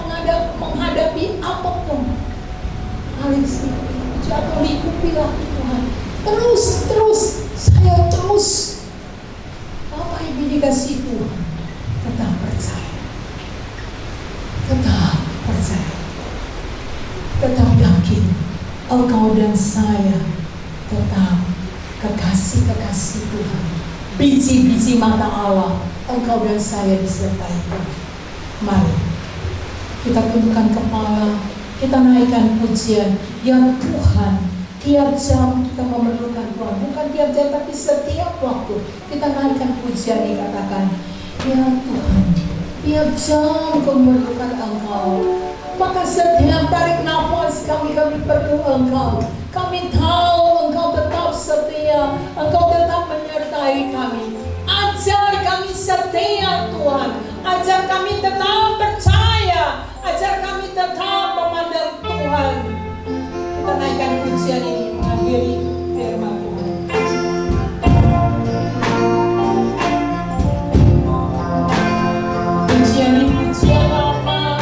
Speaker 2: menghadapi apapun. Alex, atau lingkupilah Tuhan. Terus, saya terus. Bapak Ibu dikasih Tuhan, tetap percaya. Tetap yakin, engkau dan saya tetap kekasih-kekasih Tuhan. Biji-biji mata Allah, engkau dan saya disertai Tuhan. Mari kita tundukkan kepala, kita naikkan pujian. Ya Tuhan, tiap jam kita memerlukan Tuhan, bukan tiap jam tapi setiap waktu. Kita naikkan pujian, dikatakan, ya Tuhan, tiap jam kau memerlukan Engkau. Maka setiap tarik nafas kami perlu Engkau. Kami tahu Engkau tetap setia, Engkau tetap menyertai kami. Ajar kami setia Tuhan, ajar kami tetap percaya, ajar kami tetap memandang Tuhan. Kita naikkan pujian ini mengakhiri firman Tuhan. Pujian ini pujian lama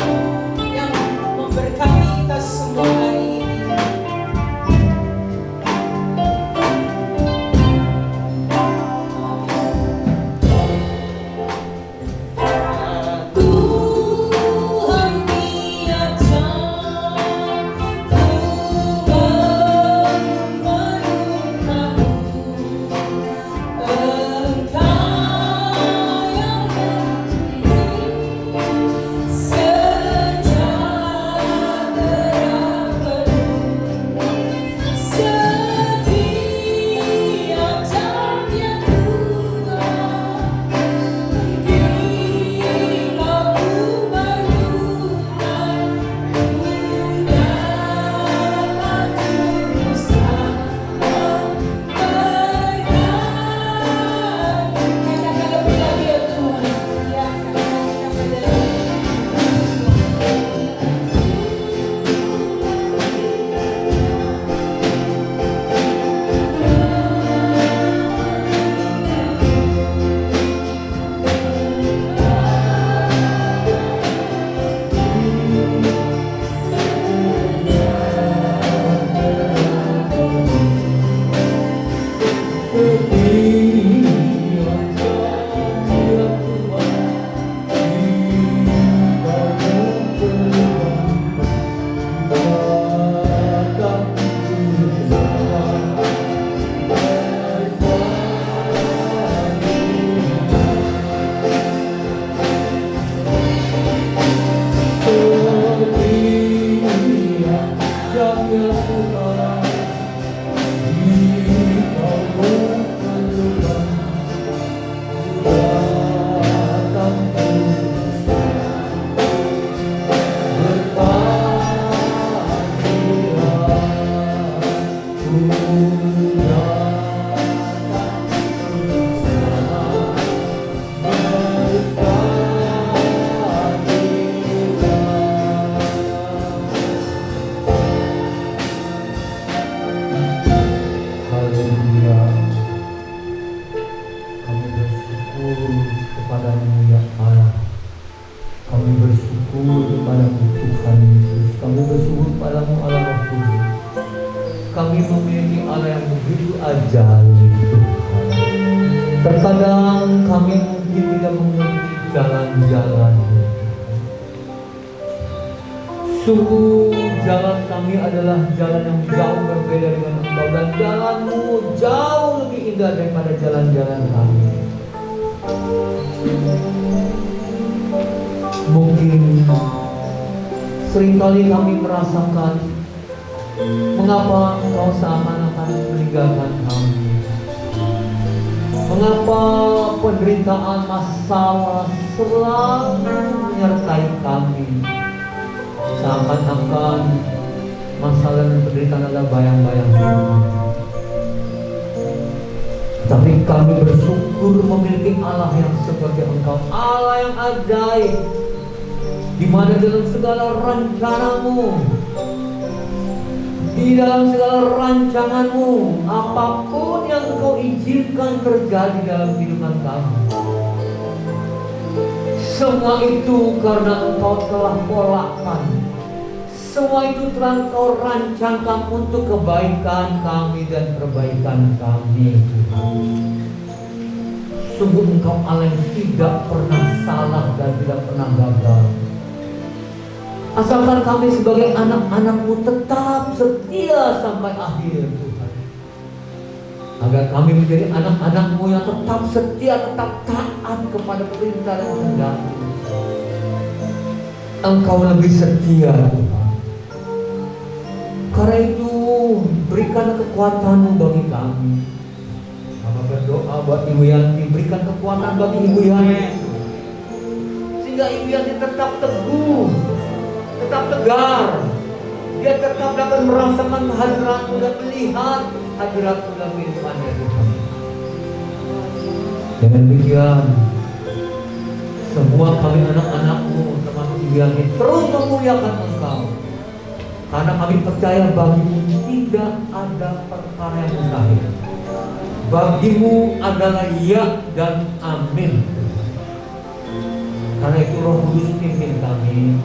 Speaker 2: yang memberkati kita semua hari ini. Tuhan
Speaker 3: kepadamu Allah Roh Kudus. Kami memiliki Allah yang begitu ajaib Tuhan. Terkadang kami mungkin tidak mengerti jalan-jalan. Sungguh jalan kami adalah jalan yang jauh berbeda dengan Engkau, dan jalanmu jauh lebih indah daripada jalan-jalan kami. Mungkin seringkali kami merasakan mengapa Engkau seakan-akan meninggalkan kami. Mengapa penderitaan masalah selalu menyertai kami. Seakan-akan masalah dan penderitaan adalah bayang-bayang Tuhan. Tapi kami bersyukur memiliki Allah yang seperti Engkau, Allah yang ajaib, di mana dalam segala rencanamu, di dalam segala rancanganmu, apapun yang Engkau izinkan terjadi dalam kehidupan kami, semua itu karena Engkau telah polakan. Semua itu telah Engkau rancangkan untuk kebaikan kami dan perbaikan kami. Sungguh Engkau Allah yang tidak pernah salah dan tidak pernah gagal. Asalkan kami sebagai anak-anak-Mu tetap setia sampai akhir Tuhan. Agar kami menjadi anak-anak-Mu yang tetap setia, tetap taat kepada perintah dan kehendak-Mu. Engkau lebih setia Tuhan. Karena itu berikan kekuatan-Mu bagi kami. Kami berdoa buat Ibu Yanti, berikan kekuatan bagi Ibu Yanti, sehingga Ibu Yanti tetap teguh, tetap tegar. Dia tetap dapat merasakan kehadiran-Mu dan melihat hadirat-Mu dalam kehidupannya Tuhan. Dengan demikian, semua kami anak-anak-Mu termasuk Ibu Yanti terus memuliakan Engkau. Karena kami percaya bagi-Mu tidak ada perkara yang mustahil. Bagi-Mu adalah ya dan amin. Karena itu Roh Kudus pimpin kami.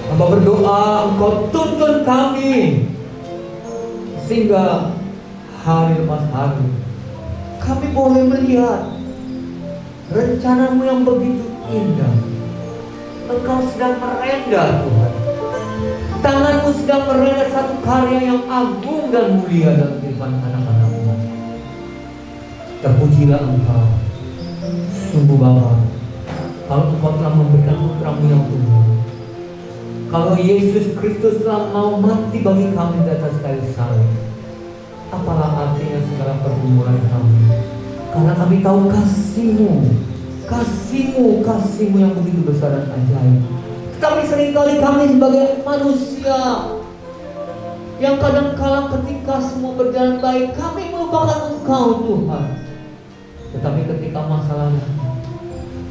Speaker 3: Hamba berdoa Engkau tuntun kami, sehingga hari lepas hari kami boleh melihat rencana-Mu yang begitu indah. Engkau sedang merendah Tuhan. Tangan-Mu sedang merendah satu karya yang agung dan mulia dalam kehidupan anak-anak-Mu. Terpujilah Engkau. Sungguh Bapa, kalau Engkau telah memberikan putra-Mu yang tunggal, kalau Yesus Kristus telah mau mati bagi kami di atas kayu salib, apalah artinya segala pergumulan kami? Karena kami tahu kasih-Mu, kasih-Mu yang begitu besar dan ajaib. Tapi seringkali kami sebagai manusia yang kadang-kala ketika semua berjalan baik, kami melupakan Engkau Tuhan. Tetapi ketika masalah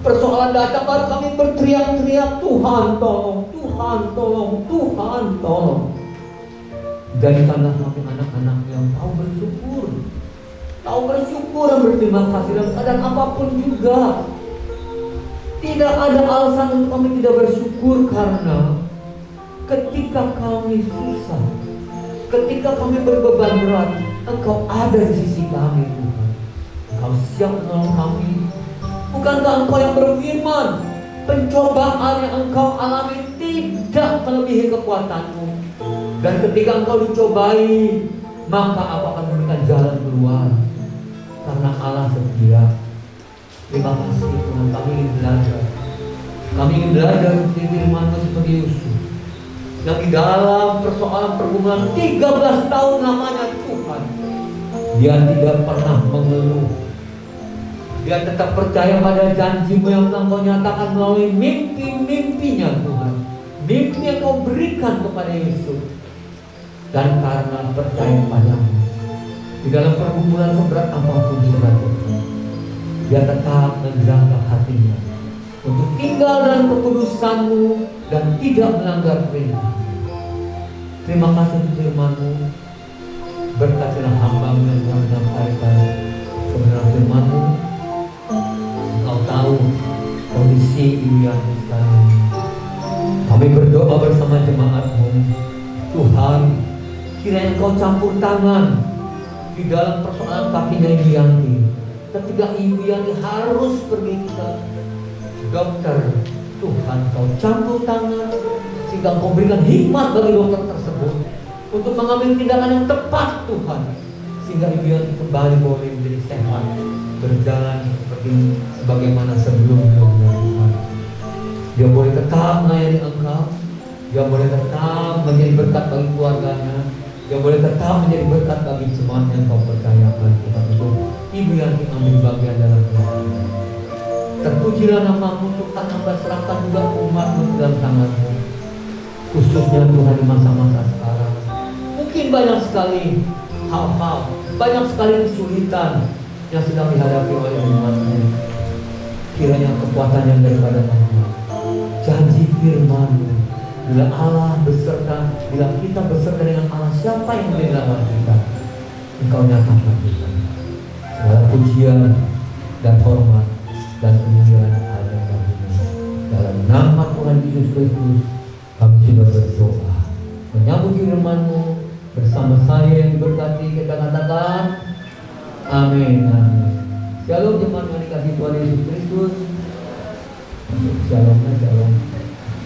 Speaker 3: persoalan datang, baru kami berteriak-teriak, Tuhan tolong, Tuhan tolong, Tuhan tolong. Jadikanlah kami anak-anak yang tahu bersyukur dan berterima kasih dalam keadaan apapun juga. Tidak ada alasan untuk kami tidak bersyukur, karena ketika kami susah, ketika kami berbeban berat, Engkau ada di sisi kami Tuhan. Engkau siap menolong kami. Bukankah Engkau yang berfirman, pencobaan yang Engkau alami tidak melebihi kekuatan-Mu, dan ketika Engkau dicobai, maka Aku akan memberikan jalan keluar. Karena Allah setia. Terima kasih Tuhan, kami ingin belajar. Kami ingin belajar dari firman-Mu seperti Yusuf, yang di dalam persoalan pergumulan 13 tahun lamanya Tuhan, dia tidak pernah mengeluh. Dia tetap percaya pada janji-Mu yang telah Kau nyatakan melalui mimpi-mimpinya Tuhan. Mimpi yang Kau berikan kepada Yusuf. Dan karena percaya padamu, di dalam pergumulan seberat apapun juga Tuhan, dia tetap menjaga hatinya untuk tinggal dalam kekudusan-Mu dan tidak melanggar perintah. Terima kasih untuk firman-Mu. Berkatilah hamba-Mu yang telah menyampaikan kebenaran firman-Mu. Engkau tahu kondisi Ibu Yanti sekarang. Kami berdoa bersama jemaat-Mu. Tuhan, kiranya Engkau campur tangan di dalam persoalan kakinya Ibu Yanti. Ketika Ibu Yanti harus pergi ke dokter, Tuhan Kau campur tangan sehingga Kau berikan hikmat bagi dokter tersebut untuk mengambil tindakan yang tepat, Tuhan, sehingga Ibu Yanti kembali boleh menjadi sehat, berjalan seperti sebagaimana sebelumnya, Tuhan. Dia boleh tetap melayani Engkau, dia boleh tetap menjadi berkat bagi keluarganya, dia boleh tetap menjadi berkat bagi jemaat yang Kau percayakan, Tuhan. Itu Ibu Yanti ambil bagian dalam kehidupan. Terpujilah nama-Mu, Tuhan. Hamba serahkan juga umat-Mu dalam tangan-Mu, khususnya Tuhan di masa-masa sekarang. Mungkin banyak sekali hal-hal, banyak sekali kesulitan yang sedang dihadapi oleh umat-Mu. Kiranya kekuatan yang daripada Allah, janji firman-Mu, bila Allah beserta, bila kita beserta dengan Allah, siapa yang boleh melawan kita? Engkau nyatakan kita. Segala pujian dan hormat dan kemuliaan ada bagimu. Dalam nama Tuhan Yesus Kristus kami sudah berdoa, menyambut firman-Mu bersama saya yang diberkati. Kita katakan amin, amin. Shalom jemaat yang dikasihi Tuhan Yesus Kristus. Shalom, shalom.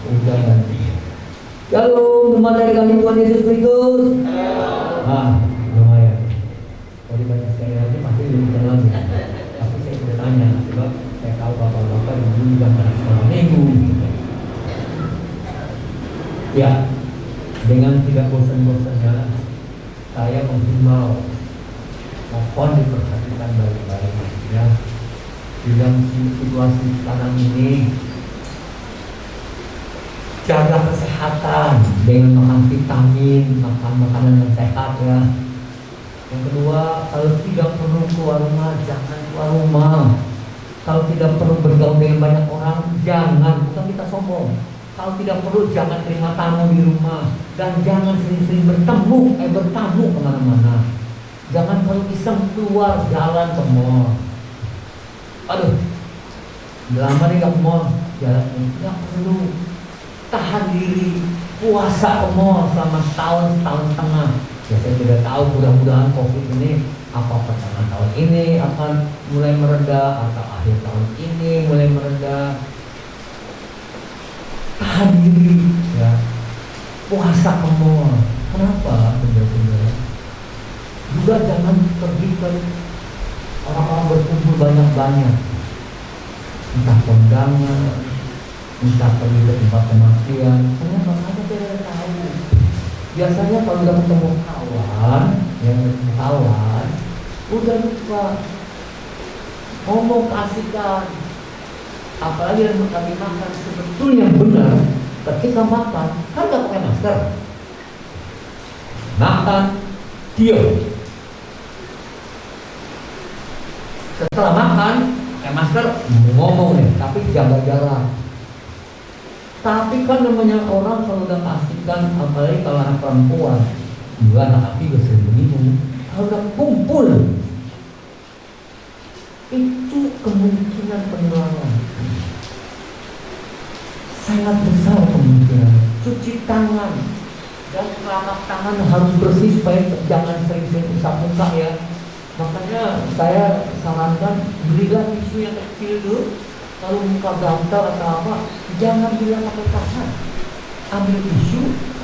Speaker 3: Udahan. Shalom jemaat yang dikasihi Tuhan Yesus Kristus. Lumayan. Kalau dibaca sekali lagi pasti lebih tenang. Tapi saya tidak tanya, sebab saya tahu bapak-bapak dulu juga pernah sekolah minggu. Ya, dengan tidak bosan-bosannya saya menghimbau, mohon diperhatikan baik-baik ya. Dalam situasi sekarang ini, jaga kesehatan dengan makan vitamin, makan makanan yang sehat ya. Yang kedua, kalau tidak perlu keluar rumah, jangan keluar rumah. Kalau tidak perlu bergaul dengan banyak orang, jangan. Bukan kita sombong. Kalau tidak perlu, jangan terima tamu di rumah. Dan jangan sering-sering bertamu kemana-mana. Jangan kalau iseng keluar jalan ke mall. Aduh, lama nih gak ke mall, jalan nggak perlu. Tahan diri, puasa ke mall selama setahun setengah. Ya saya tidak tahu, mudah-mudahan COVID ini apa pertengahan tahun ini akan mulai mereda atau akhir tahun ini mulai mereda. Tahan diri ya, puasa ke mall. Kenapa? Saudara-saudara, juga jangan pergi ke orang-orang berkumpul banyak-banyak, entah kondangan, entah pergi ke tempat kematian. Kenapa? Karena tidak tahu. Biasanya kalau udah ketemu kawan, udah lupa ngomong kasihkan. Apalagi yang kami makan, sebetulnya benar ketika makan kan nggak pakai masker. Makan, diam. Setelah makan, pakai masker, ngomong nih, tapi jaga jarak. Tapi kan namanya orang kalau udah kasihkan, apalagi kalau anak perempuan, juga anak laki sering begitu. Kalau udah kumpul, itu kemungkinan penularan sangat besar kemungkinan. Cuci tangan dan telapak tangan harus bersih supaya jangan sering-sering usap muka ya. Makanya saya sarankan belilah tisu yang kecil dulu. Kalau muka gatal atau apa, jangan bilang pakai tangan. Ambil tisu,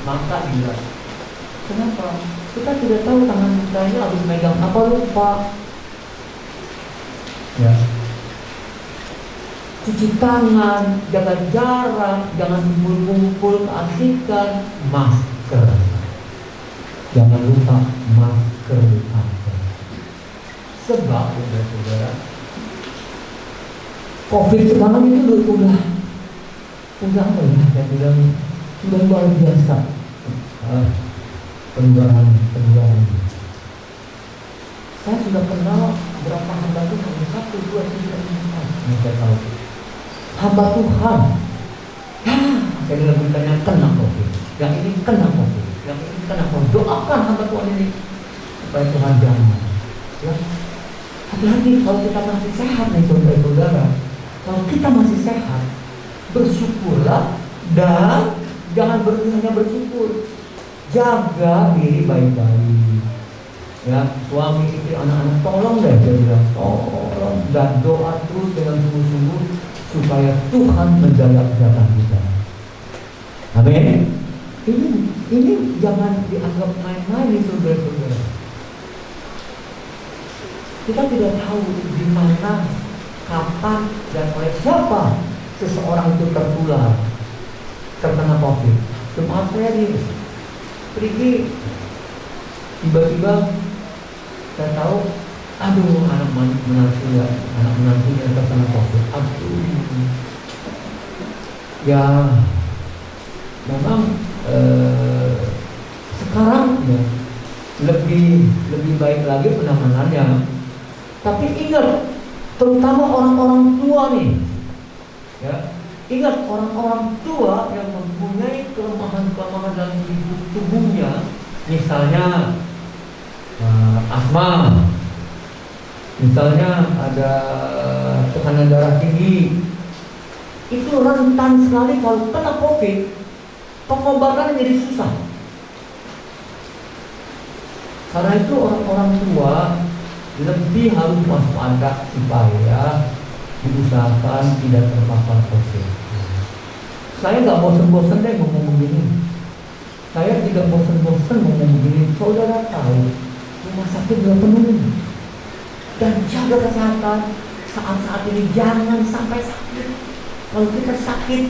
Speaker 3: maka bilang. Kenapa? Kita tidak tahu tangan kita ini habis megang apa, lupa. Ya. Cuci tangan, jaga jarak, jangan kumpul-kumpul, keasikan, masker. Jangan lupa masker dipakai. Sebab, saudara, COVID sekarang itu udah apa ya? Saya bilang sudah luar biasa penularan. Saya sudah kenal berapa hamba Tuhan, 1, 2, 3, 4 yang saya tahu. Hamba Tuhan, saya bilang bukannya kena COVID, yang ini kena COVID, yang ini kena COVID. Doakan hamba Tuhan ini supaya Tuhan jangan. Ya, hati-hati kalau kita masih sehat nih saudara-saudara. Kalau kita masih sehat, bersyukurlah dan Jangan hanya bersyukur, jaga diri baik-baik. Ya, suami istri anak-anak tolong deh, dia bilang tolong, dan doa terus dengan sungguh-sungguh supaya Tuhan menjaga kesehatan kita. Amin. Ini jangan dianggap main-main nih saudara-saudara. Kita tidak tahu di mana, kapan, dan oleh siapa seseorang itu terkena COVID. Cuma saya pergi tiba-tiba saya tahu, aduh anak menantunya terkena COVID. Aduh, ya memang sekarang ya lebih baik lagi penanganannya. Tapi ingat, terutama orang-orang tua nih, ya, ingat orang-orang tua yang mempunyai kelemahan-kelemahan dalam tubuhnya, misalnya asma, misalnya ada tekanan darah tinggi, itu rentan sekali kalau kena COVID, pengobatannya jadi susah. Karena itu orang-orang tua lebih harus waspada supaya diusahakan tidak terpapar COVID. Saya nggak bosan-bosan deh ngomong begini. Saya tidak bosan-bosan ngomong begini. Saudara tahu, rumah sakit sudah penuh. Dan jaga kesehatan saat-saat ini, jangan sampai sakit. Kalau kita sakit,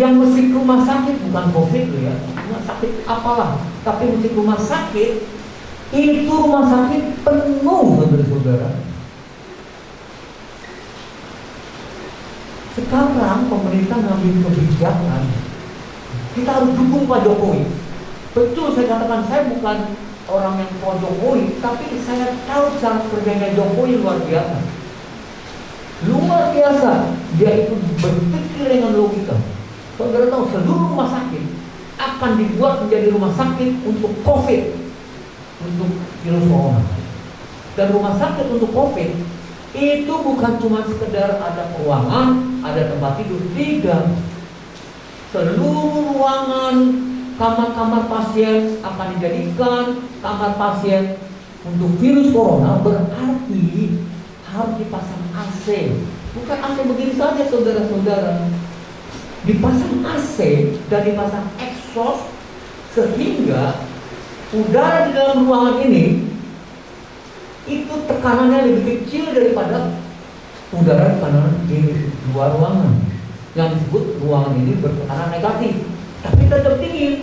Speaker 3: yang mesti ke rumah sakit bukan COVID loh ya, rumah sakit apalah, tapi mesti ke rumah sakit. Itu rumah sakit penuh, saudara-saudara. Sekarang pemerintah ngambil kebijakan, kita harus dukung Pak Jokowi. Betul, saya katakan saya bukan orang yang pro Jokowi, tapi saya tahu cara kerjanya Jokowi luar biasa. Luar biasa, dia itu berpikir dengan logika. Saudara tahu, seluruh rumah sakit akan dibuat menjadi rumah sakit untuk COVID, untuk virus corona. Dan rumah sakit untuk COVID itu bukan cuma sekedar ada ruangan, ada tempat tidur, tidak. Seluruh ruangan, kamar-kamar pasien akan dijadikan kamar pasien untuk virus corona, berarti harus dipasang AC. Bukan AC begini saja, saudara-saudara. Dipasang AC dan dipasang exhaust sehingga udara di dalam ruangan ini itu tekanannya lebih kecil daripada udara di luar ruangan. Yang disebut ruangan ini bertekanan negatif, tapi tetap dingin.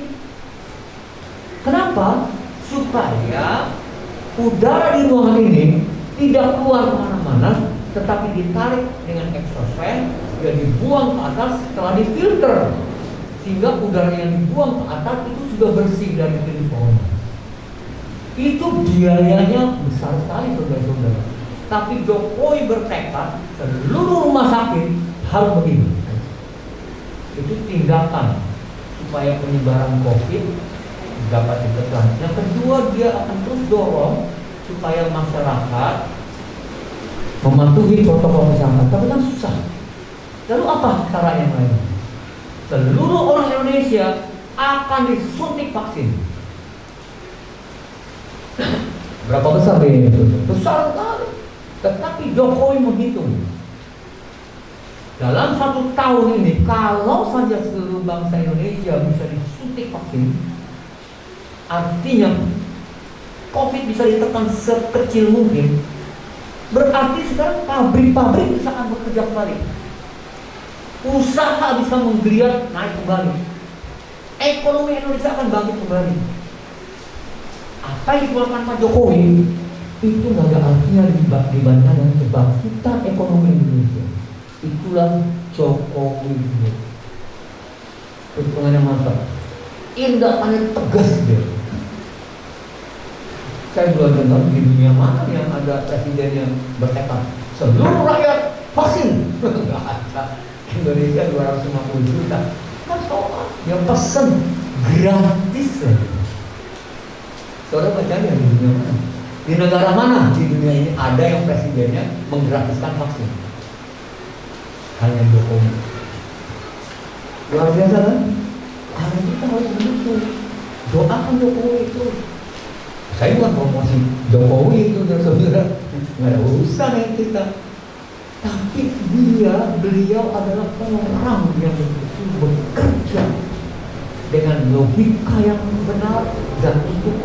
Speaker 3: Kenapa? Supaya udara di ruangan ini tidak keluar kemana-mana, tetapi ditarik dengan exhaust fan, dia dibuang ke atas setelah difilter, sehingga udara yang dibuang ke atas itu sudah bersih dari virus corona. Itu biayanya besar sekali, saudara-saudara. Tapi Jokowi bertekad seluruh rumah sakit harus begini. Itu tindakan supaya penyebaran COVID dapat ditekan. Yang kedua, dia akan terus dorong supaya masyarakat mematuhi protokol kesehatan. Tapi kan susah. Lalu apa cara yang lain? Seluruh orang Indonesia akan disuntik vaksin. Berapa besar biayanya itu? Besar sekali. Tetapi Jokowi menghitung, dalam 1 tahun ini, kalau saja seluruh bangsa Indonesia bisa disuntik vaksin, artinya COVID bisa ditekan sekecil mungkin. Berarti sekarang pabrik-pabrik bisa akan bekerja kembali, usaha bisa menggeliat naik kembali, ekonomi Indonesia akan bangkit kembali. Apa yang dikeluarkan Pak Jokowi itu nggak ada artinya dibandingkan dengan kebangkitan ekonomi Indonesia. Itulah Jokowi. Perhitungannya mantap, tindakannya tegas dia. Saya belum dengar di dunia mana yang ada presiden yang bertekad seluruh rakyat vaksin. Nggak ada. Indonesia 250 juta. Mas soal yang pesen gratis. Saudara bacanya di dunia mana? Di negara mana di dunia ini ada yang presidennya menggratiskan vaksin? Hanya Jokowi. Luar biasa kan? Hari kita harus begitu. Doakan Jokowi itu. Saya bukan promosi Jokowi itu, saudara. Nggak ada urusan yang kita. Tapi beliau adalah orang yang betul bekerja dengan logika yang benar dan untuk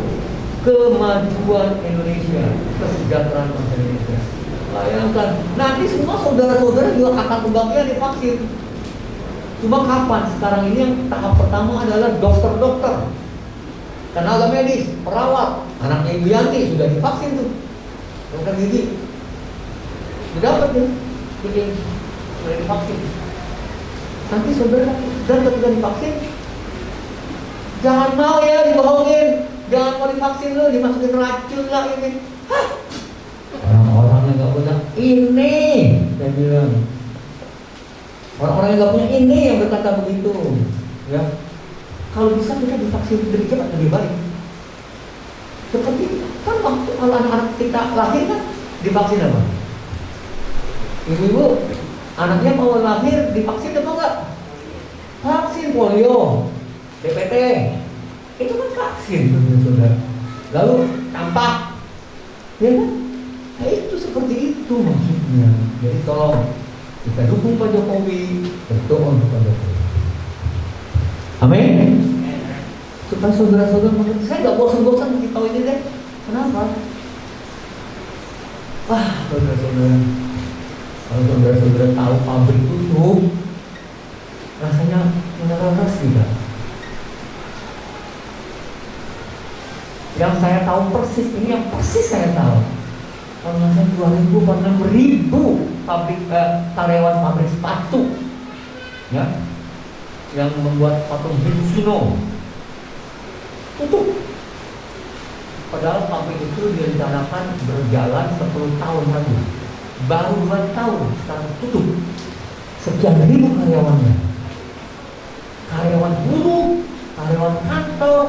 Speaker 3: kemajuan Indonesia, kesejahteraan bangsa Indonesia. Bayangkan, nanti semua saudara-saudara juga akan kebagian divaksin. Cuma kapan? Sekarang ini yang tahap pertama adalah dokter-dokter, tenaga medis, perawat. Anaknya Ibu Yanti sudah divaksin tuh, dokter gigi. Sudah dapat ya, sudah divaksin. Nanti saudara dan ketika divaksin, jangan mau ya dibohongin, jangan mau divaksin lo, dimasukin racun lah ini. Hah? Orang-orang yang nggak punya ini, saya bilang. Orang-orang yang nggak punya ini yang berkata begitu, ya. Kalau bisa kita divaksin lebih cepat lebih baik. Seperti kan waktu kalau anak-anak kita lahir kan divaksin apa? Ibu-ibu anaknya mau lahir divaksin apa enggak? Vaksin polio, DPT, itu kan vaksin, saudara. Lalu campak, ya kan? Nah, itu seperti itu maksudnya. Jadi tolong kita dukung Pak Jokowi, berdoa untuk Pak Jokowi. Amin. Supaya saudara-saudara mengerti. Saya nggak bosan-bosan ngasih tahu ini deh. Kenapa? Wah, saudara-saudara, kalau saudara-saudara tahu pabrik tutup, rasanya meneras tidak. Yang saya tahu persis, ini yang persis saya tahu. Kalau nggak salah 2.000 pabrik karyawan pabrik sepatu, ya, yang membuat sepatu Mitsuno tutup. Padahal pabrik itu direncanakan berjalan 10 tahun lagi, baru 2 tahun sekarang tutup. Sekian ribu karyawannya, karyawan buruh, karyawan kantor.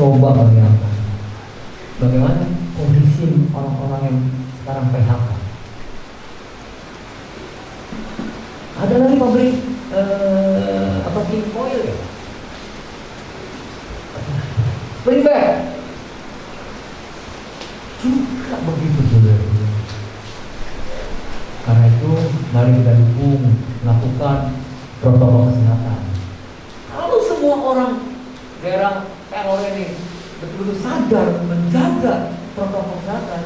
Speaker 3: Coba bayangkan bagaimana kondisi orang-orang yang sekarang PHK. Ada lagi pabrik tinfoil ya, Springbek juga begitu saudara. Karena itu mari kita dukung, lakukan protokol kesehatan. Kalau semua orang daerah Pelor ini betul-betul sadar menjaga protokol kesehatan,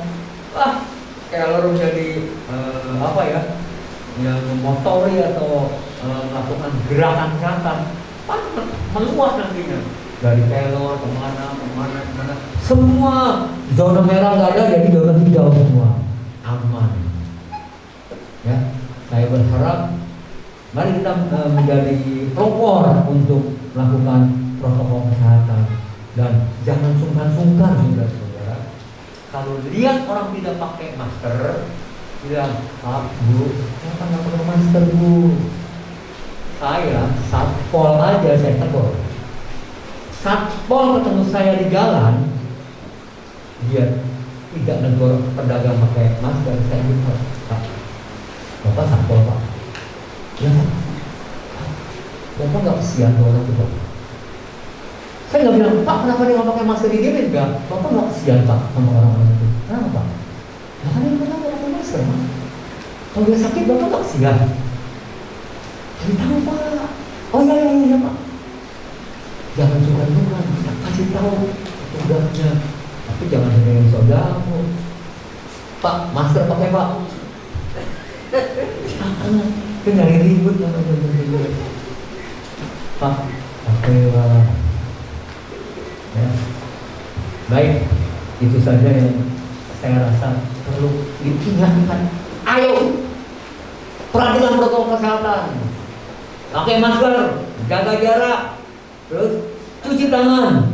Speaker 3: wah, Pelor jadi yang memotori atau melakukan gerakan kesehatan, meluas nantinya dari Pelor kemana, semua zona merah nggak ada, jadi zona hijau semua, aman. Ya, saya berharap mari kita menjadi pelopor untuk melakukan protokol kesehatan dan jangan sungkan-sungkan, saudara-saudara. Kalau lihat orang tidak pakai masker, bilang, Pak, Bu, kenapa nggak pakai masker, Bu? Saya satpol aja saya tegur. Satpol ketemu saya di jalan, dia tidak negur pedagang pakai masker, saya bilang, Pak, Bapak satpol, Pak. Ya, Bapak nggak kesian orang itu, Pak? Saya nggak bilang, Pak, kenapa dia nggak pakai masker di sini? Enggak, Bapak nggak kesian, Pak, sama orang-orang itu. Kenapa, Pak? Karena yang pernah nggak pakai masker, Pak. Kalau dia sakit, Bapak nggak kesian. Jadi tahu, Pak. Oh iya, Pak. Jangan sungkan-sungkan, kasih tahu tugasnya. Tapi jangan dengan saudaramu. Pak, masker pakai, Pak. Jangan, kan nyari ribut sama saudara. Pak, pakai, Pak. Ya. Baik, itu saja yang saya rasa perlu diingatkan. Ayo, perhatikan protokol kesehatan, pakai masker, jaga jarak, terus cuci tangan,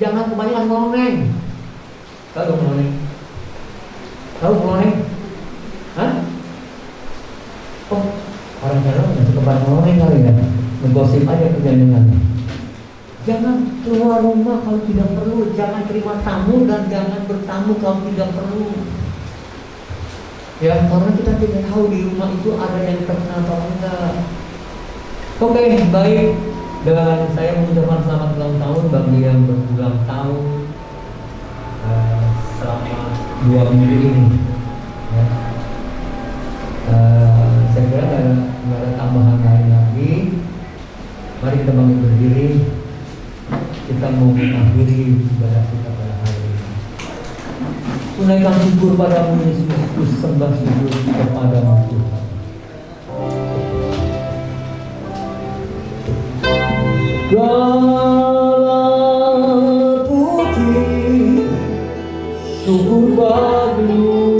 Speaker 3: jangan kebanyakan ngeloneng. Tahu ngeloneng? Tahu ngeloneng? Hah? Oh, orang Jawa nggak suka banyak ngeloneng kali ya, menggosip aja kerjaan. Jangan keluar rumah kalau tidak perlu, jangan terima tamu dan jangan bertamu kalau tidak perlu. Ya, karena kita tidak tahu di rumah itu ada yang terkena atau enggak. Oke, baik. Dan saya mengucapkan selamat ulang tahun bagi yang berulang tahun selama 2 minggu ini. Ya. Saya kira nggak ada tambahan lain lagi. Mari kita bangun berdiri. Kita mau mengakhiri ibadah kita pada hari ini. Tunaikan syukur padamu Yesus Kristus, sembah syukur kepadamu Tuhan. Segala puji syukur bagimu.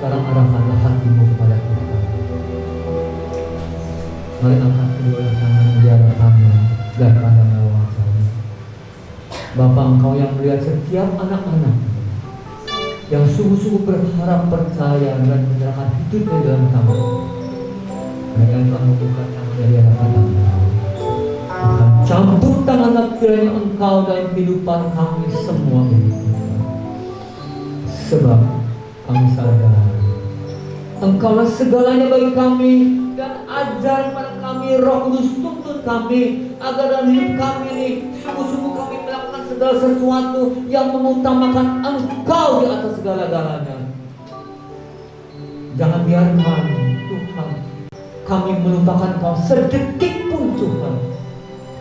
Speaker 3: Sekarang arahkanlah hatimu kepada Tuhan. Mari angkat kedua tangan di hadapanmu dan pandanglah wajahmu. Bapa, Engkau yang melihat setiap anak-anak yang sungguh-sungguh berharap, percaya dan menyerahkan hidupnya dalam Kamu. Mereka yang telah membuka tangannya di hadapan Engkau. Tuhan, campur tangan kiranya Engkau dalam kehidupan kami semua ini. Sebab kami sadar Engkaulah segalanya bagi kami, dan ajar pada kami, Roh Kudus tuntun kami agar dalam hidup kami ini sungguh-sungguh kami melakukan segala sesuatu yang mengutamakan Engkau di atas segala-galanya. Jangan biarkan Tuhan kami melupakan Engkau sedetik pun Tuhan,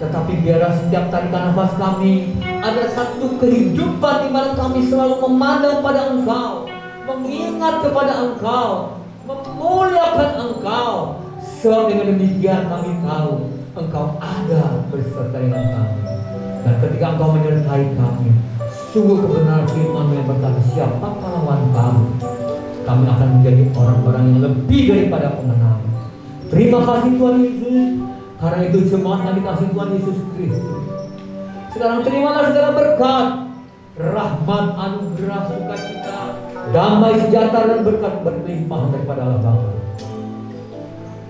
Speaker 3: tetapi biarlah setiap tarikan nafas kami ada satu kehidupan di mana kami selalu memandang pada Engkau, mengingat kepada Engkau, memuliakan Engkau. Sebab dengan demikian kami tahu Engkau ada beserta dengan kami. Dan ketika Engkau menyertai kami, sungguh kebenaran firman yang berkata, siapa lawan kami? Kami akan menjadi orang-orang yang lebih daripada pemenang. Terima kasih Tuhan Yesus. Karena itu jemaat yang dikasih Tuhan Yesus Kristus, sekarang terimalah segala berkat, rahmat, anugerah, sukacita, damai, sejahtera dan berkat berlimpah daripada Allah Bapa.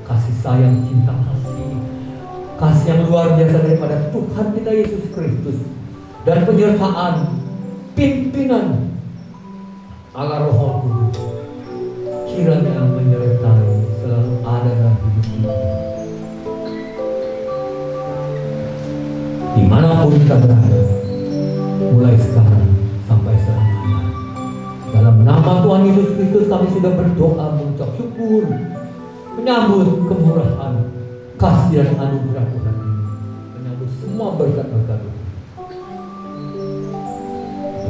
Speaker 3: Kasih sayang, cinta kasih, kasih yang luar biasa daripada Tuhan kita Yesus Kristus dan penyertaan pimpinan Allah Roh Kudus kiranya menyertai selalu ada dalam hidup kita. Dimanapun kita berada, mulai sekarang sampai selamanya. Dalam nama Tuhan Yesus Kristus kami sudah berdoa mengucap syukur, menyambut kemurahan, kasih dan anugerah Tuhan ini, menyambut semua berkat-berkat itu.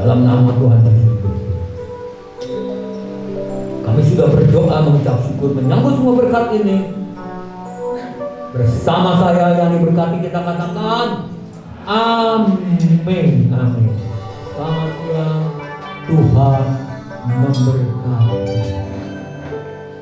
Speaker 3: Dalam nama Tuhan Yesus Kristus, kami sudah berdoa mengucap syukur, menyambut semua berkat ini. Bersama saya yang diberkati kita katakan, amin, amin. Selamat siang, Tuhan memberkati.